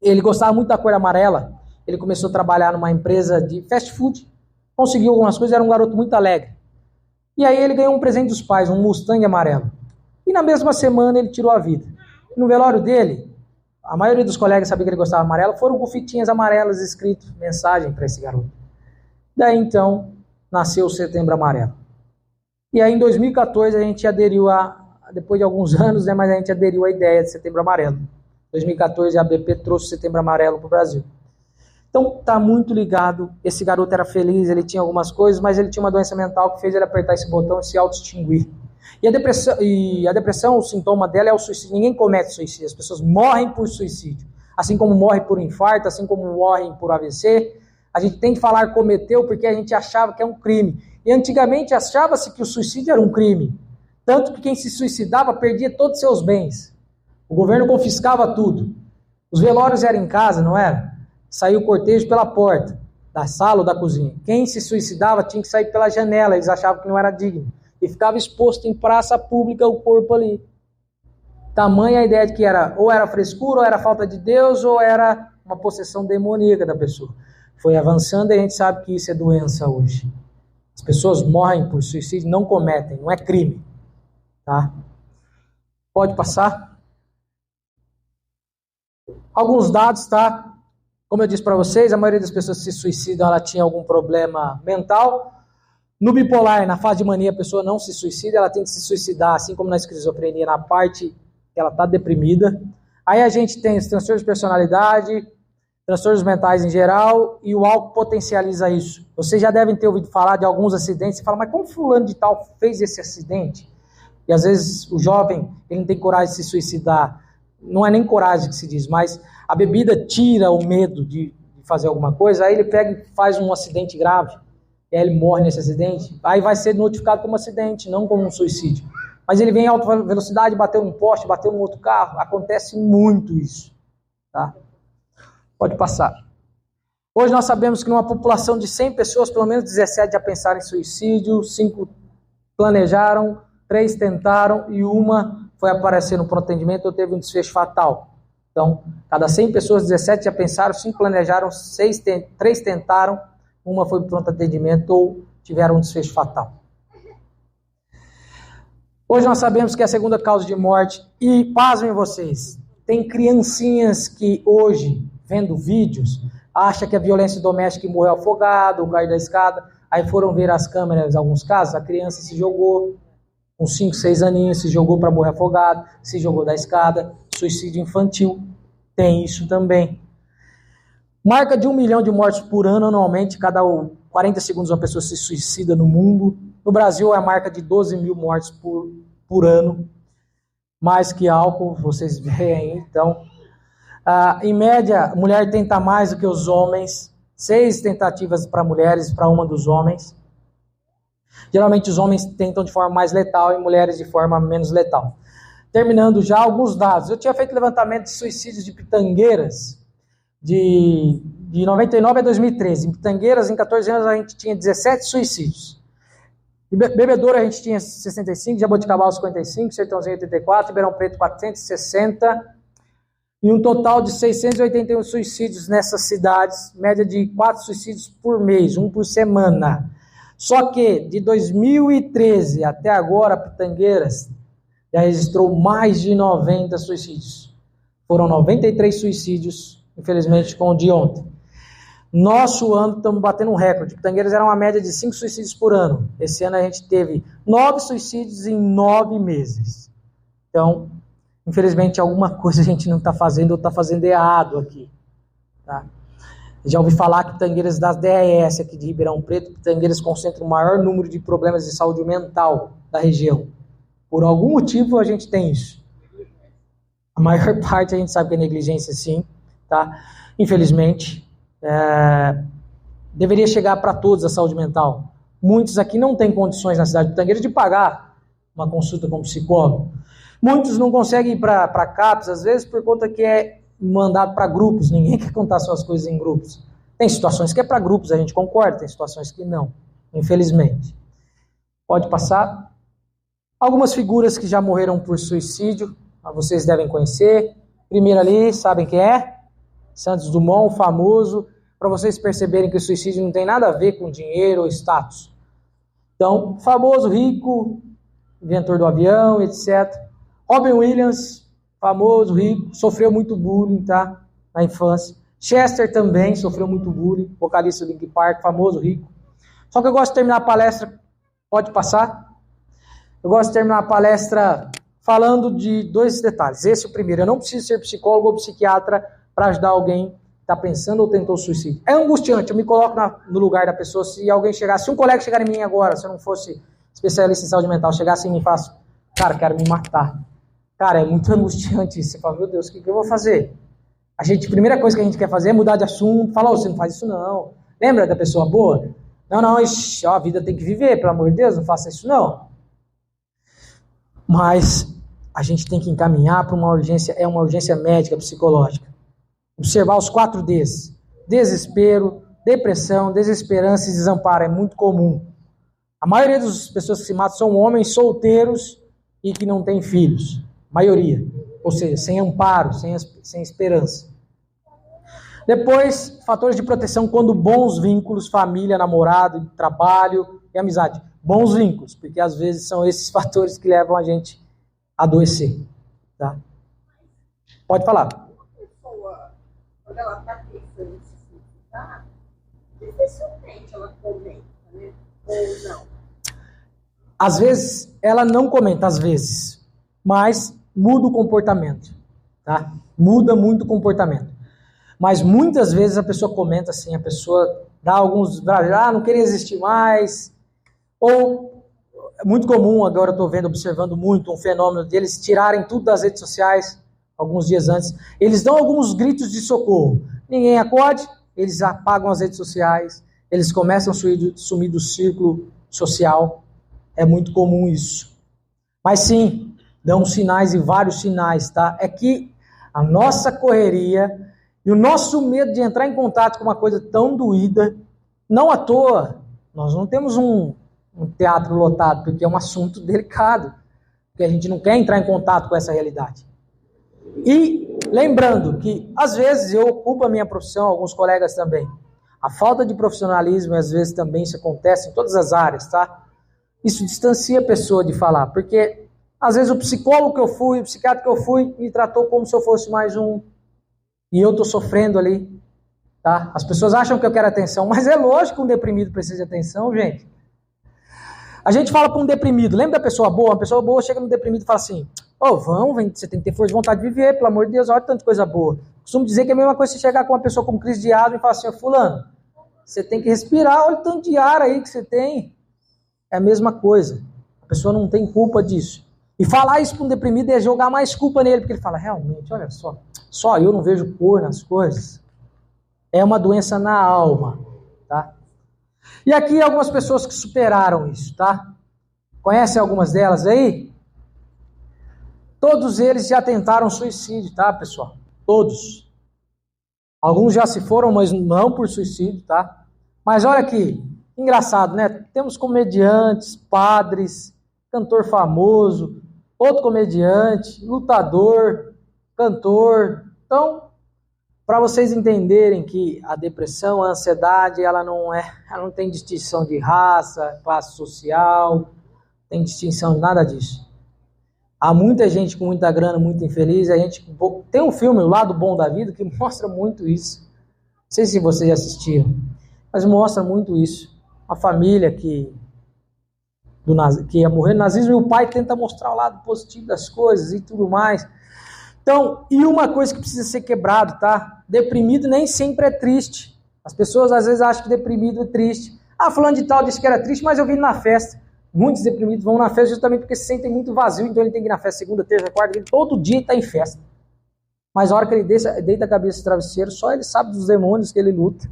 ele gostava muito da cor amarela, ele começou a trabalhar numa empresa de fast food, conseguiu algumas coisas, era um garoto muito alegre. E aí ele ganhou um presente dos pais, um Mustang amarelo. E na mesma semana ele tirou a vida. No velório dele, a maioria dos colegas sabia que ele gostava de amarelo, foram com fitinhas amarelas escrito mensagem para esse garoto. Daí então, nasceu o Setembro Amarelo. E aí em 2014 a gente aderiu a depois de alguns anos, né, mas a gente aderiu à ideia de Setembro Amarelo. Em 2014, a ABP trouxe o Setembro Amarelo para o Brasil. Então, está muito ligado. Esse garoto era feliz, ele tinha algumas coisas, mas ele tinha uma doença mental que fez ele apertar esse botão e se auto-extinguir. E a depressão, o sintoma dela é o suicídio. Ninguém comete suicídio, as pessoas morrem por suicídio. Assim como morrem por infarto, assim como morrem por AVC, a gente tem que falar cometeu porque a gente achava que é um crime. E antigamente achava-se que o suicídio era um crime. Tanto que quem se suicidava perdia todos os seus bens. O governo confiscava tudo. Os velórios eram em casa, não era? Saiu o cortejo pela porta, da sala ou da cozinha. Quem se suicidava tinha que sair pela janela, eles achavam que não era digno. E ficava exposto em praça pública o corpo ali. Tamanha a ideia de que ou era frescura, ou era falta de Deus, ou era uma possessão demoníaca da pessoa. Foi avançando e a gente sabe que isso é doença hoje. As pessoas morrem por suicídio, não cometem, não é crime. Tá? Pode passar? Alguns dados, tá? Como eu disse para vocês, a maioria das pessoas que se suicidam, ela tinha algum problema mental. No bipolar, na fase de mania, a pessoa não se suicida, ela tem que se suicidar, assim como na esquizofrenia, na parte que ela está deprimida. Aí a gente tem os transtornos de personalidade, transtornos mentais em geral, e o álcool potencializa isso. Vocês já devem ter ouvido falar de alguns acidentes, e falam, mas como fulano de tal fez esse acidente? E às vezes o jovem, ele não tem coragem de se suicidar. Não é nem coragem que se diz, mas a bebida tira o medo de fazer alguma coisa, aí ele pega e faz um acidente grave, e aí ele morre nesse acidente, aí vai ser notificado como acidente, não como um suicídio. Mas ele vem em alta velocidade, bateu num poste, bateu num outro carro, acontece muito isso. Tá? Pode passar. Hoje nós sabemos que numa população de 100 pessoas, pelo menos 17 já pensaram em suicídio, 5 planejaram, 3 tentaram e uma foi aparecer no pronto atendimento ou teve um desfecho fatal. Então, cada 100 pessoas, 17 já pensaram, 5 planejaram, 3 tentaram, uma foi para o pronto atendimento ou tiveram um desfecho fatal. Hoje nós sabemos que é a segunda causa de morte, e pasmem vocês, tem criancinhas que hoje, vendo vídeos, acham que a violência doméstica morreu afogado, ou caiu da escada, aí foram ver as câmeras, em alguns casos, a criança se jogou, com 5, 6 aninhos, se jogou para morrer afogado, se jogou da escada, suicídio infantil, tem isso também. Marca de 1 milhão de mortes por ano, anualmente, cada 40 segundos uma pessoa se suicida no mundo. No Brasil é a marca de 12 mil mortes por ano, mais que álcool, vocês veem aí, então. Em média, a mulher tenta mais do que os homens, 6 tentativas para mulheres, para uma dos homens. Geralmente os homens tentam de forma mais letal e mulheres de forma menos letal. Terminando já alguns dados. Eu tinha feito levantamento de suicídios de Pitangueiras de 99 a 2013. Em Pitangueiras, em 14 anos, a gente tinha 17 suicídios. Em Bebedouro a gente tinha 65, Jaboticabal 55, Sertãozinho 84, Ribeirão Preto 460 e um total de 681 suicídios nessas cidades, média de 4 suicídios por mês, 1 por semana. Só que de 2013 até agora, Pitangueiras já registrou mais de 90 suicídios. Foram 93 suicídios, infelizmente, com o de ontem. Nosso ano estamos batendo um recorde. Pitangueiras era uma média de 5 suicídios por ano. Esse ano a gente teve 9 suicídios em 9 meses. Então, infelizmente, alguma coisa a gente não está fazendo ou está fazendo errado aqui. Tá? Já ouvi falar que Pitangueiras das DAS aqui de Ribeirão Preto, Pitangueiras concentra o maior número de problemas de saúde mental da região. Por algum motivo a gente tem isso. A maior parte a gente sabe que é negligência, sim. Tá? Infelizmente, deveria chegar para todos a saúde mental. Muitos aqui não têm condições na cidade de Pitangueiras de pagar uma consulta com um psicólogo. Muitos não conseguem ir para CAPS, às vezes por conta que é mandado para grupos. Ninguém quer contar suas coisas em grupos. Tem situações que é para grupos, a gente concorda, tem situações que não, infelizmente. Pode passar. Algumas figuras que já morreram por suicídio, vocês devem conhecer. Primeiro ali, sabem quem é? Santos Dumont, famoso, para vocês perceberem que o suicídio não tem nada a ver com dinheiro ou status. Então, famoso, rico, inventor do avião, etc. Robin Williams, famoso, rico, sofreu muito bullying, tá? Na infância. Chester também sofreu muito bullying, vocalista do Linkin Park, famoso, rico. Só que eu gosto de terminar a palestra, pode passar? Eu gosto de terminar a palestra falando de 2 detalhes. Esse é o primeiro. Eu não preciso ser psicólogo ou psiquiatra para ajudar alguém que está pensando ou tentou suicídio. É angustiante. Eu me coloco no lugar da pessoa. Se alguém chegasse, se um colega chegar em mim agora, se eu não fosse especialista em saúde mental, chegasse em mim e falasse, cara, quero me matar. Cara, é muito angustiante isso. Você fala, meu Deus, o que eu vou fazer? A primeira coisa que a gente quer fazer é mudar de assunto. Falar, você não faz isso não. Lembra da pessoa boa? Não, ixi, a vida tem que viver, pelo amor de Deus, não faça isso não. Mas a gente tem que encaminhar para uma urgência médica, psicológica. Observar os 4 Ds. Desespero, depressão, desesperança e desamparo. É muito comum. A maioria das pessoas que se matam são homens solteiros e que não têm filhos. Maioria. Ou seja, sem amparo, sem esperança. Depois, fatores de proteção quando bons vínculos, família, namorado, trabalho e amizade. Bons vínculos, porque às vezes são esses fatores que levam a gente a adoecer. Tá? Pode falar. Uma pessoa, quando ela está pensando em se suicidar, dificilmente ela comenta, né? Ou não. Às vezes, ela não comenta, às vezes, mas muda o comportamento. Tá? Muda muito o comportamento. Mas muitas vezes a pessoa comenta assim, a pessoa dá alguns... não queria existir mais. Ou, é muito comum, agora eu estou observando muito, um fenômeno deles tirarem tudo das redes sociais, alguns dias antes. Eles dão alguns gritos de socorro. Ninguém acode, eles apagam as redes sociais, eles começam a sumir do círculo social. É muito comum isso. Mas sim, dão sinais e vários sinais, tá? É que a nossa correria e o nosso medo de entrar em contato com uma coisa tão doída, não à toa, nós não temos um teatro lotado, porque é um assunto delicado, porque a gente não quer entrar em contato com essa realidade. E lembrando que, às vezes, eu ocupo a minha profissão, alguns colegas também. A falta de profissionalismo, às vezes, também isso acontece em todas as áreas, tá? Isso distancia a pessoa de falar, porque, às vezes, o psicólogo que eu fui, o psiquiatra que eu fui, me tratou como se eu fosse mais um, e eu estou sofrendo ali, tá? As pessoas acham que eu quero atenção, mas é lógico que um deprimido precisa de atenção, gente. A gente fala para um deprimido, lembra da pessoa boa? Uma pessoa boa chega no deprimido e fala assim, você tem que ter força de vontade de viver, pelo amor de Deus, olha tanta coisa boa. Costumo dizer que é a mesma coisa se chegar com uma pessoa com crise de asma e falar assim, fulano, você tem que respirar, olha o tanto de ar aí que você tem. É a mesma coisa. A pessoa não tem culpa disso. E falar isso para um deprimido é jogar mais culpa nele, porque ele fala, realmente, olha só eu não vejo cor nas coisas. É uma doença na alma, tá? E aqui algumas pessoas que superaram isso, tá? Conhecem algumas delas aí? Todos eles já tentaram suicídio, tá, pessoal? Todos. Alguns já se foram, mas não por suicídio, tá? Mas olha aqui, engraçado, né? Temos comediantes, padres, cantor famoso, outro comediante, lutador, cantor. Então, para vocês entenderem que a depressão, a ansiedade, ela não tem distinção de raça, classe social, não tem distinção de nada disso. Há muita gente com muita grana, muito infeliz. Tem um filme, O Lado Bom da Vida, que mostra muito isso. Não sei se vocês já assistiram, mas mostra muito isso. Uma família que ia morrer no nazismo e o pai tenta mostrar o lado positivo das coisas e tudo mais. Então, e uma coisa que precisa ser quebrado, tá? Deprimido nem sempre é triste. As pessoas às vezes acham que deprimido é triste. Fulano de tal disse que era triste, mas eu vi na festa. Muitos deprimidos vão na festa justamente porque se sentem muito vazio, então ele tem que ir na festa segunda, terça, quarta, todo dia está em festa. Mas a hora que ele deita a cabeça no travesseiro, só ele sabe dos demônios que ele luta,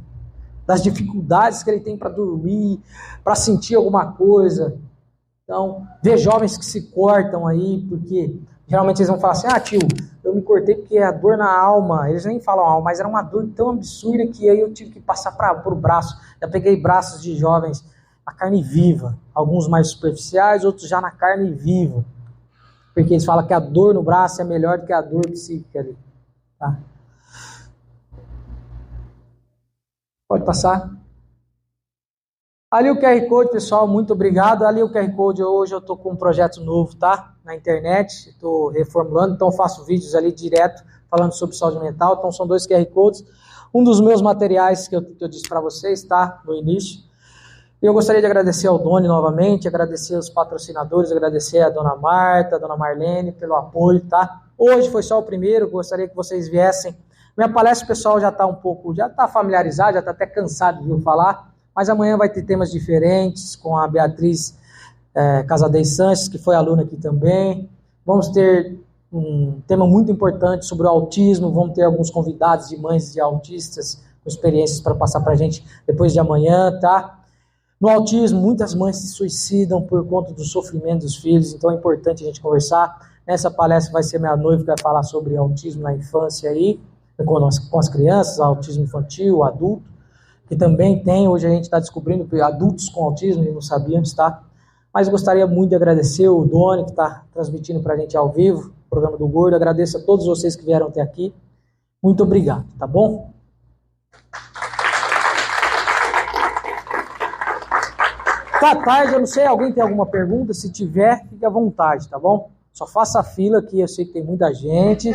das dificuldades que ele tem para dormir, para sentir alguma coisa. Então, vê jovens que se cortam aí, porque geralmente eles vão falar assim, tio, eu me cortei porque é a dor na alma. Eles nem falam alma, mas era uma dor tão absurda que aí eu tive que passar por braço. Já peguei braços de jovens na carne viva, alguns mais superficiais, outros já na carne viva, porque eles falam que a dor no braço é melhor do que a dor psíquica ali, tá? Pode passar. Ali o QR Code, pessoal, muito obrigado. Ali o QR Code, hoje eu estou com um projeto novo, tá? Na internet, estou reformulando, então faço vídeos ali direto, falando sobre saúde mental, então são 2 QR Codes. Um dos meus materiais que eu disse para vocês, tá? No início. Eu gostaria de agradecer ao Doni novamente, agradecer aos patrocinadores, agradecer a dona Marta, a dona Marlene pelo apoio, tá? Hoje foi só o primeiro, gostaria que vocês viessem. Minha palestra, o pessoal já está familiarizado, já está até cansado de ouvir falar, mas amanhã vai ter temas diferentes com a Beatriz Casadei Sanches, que foi aluna aqui também. Vamos ter um tema muito importante sobre o autismo, vamos ter alguns convidados de mães de autistas com experiências para passar para a gente depois de amanhã, tá? No autismo, muitas mães se suicidam por conta do sofrimento dos filhos, então é importante a gente conversar. Nessa palestra vai ser minha noiva que vai falar sobre autismo na infância aí, com as crianças, autismo infantil, adulto, que também tem, hoje a gente está descobrindo adultos com autismo e não sabíamos, tá? Mas gostaria muito de agradecer o Doni, que está transmitindo para a gente ao vivo, o programa do Gordo. Agradeço a todos vocês que vieram até aqui. Muito obrigado, tá bom? Tá tarde, eu não sei, alguém tem alguma pergunta? Se tiver, fique à vontade, tá bom? Só faça a fila aqui, eu sei que tem muita gente.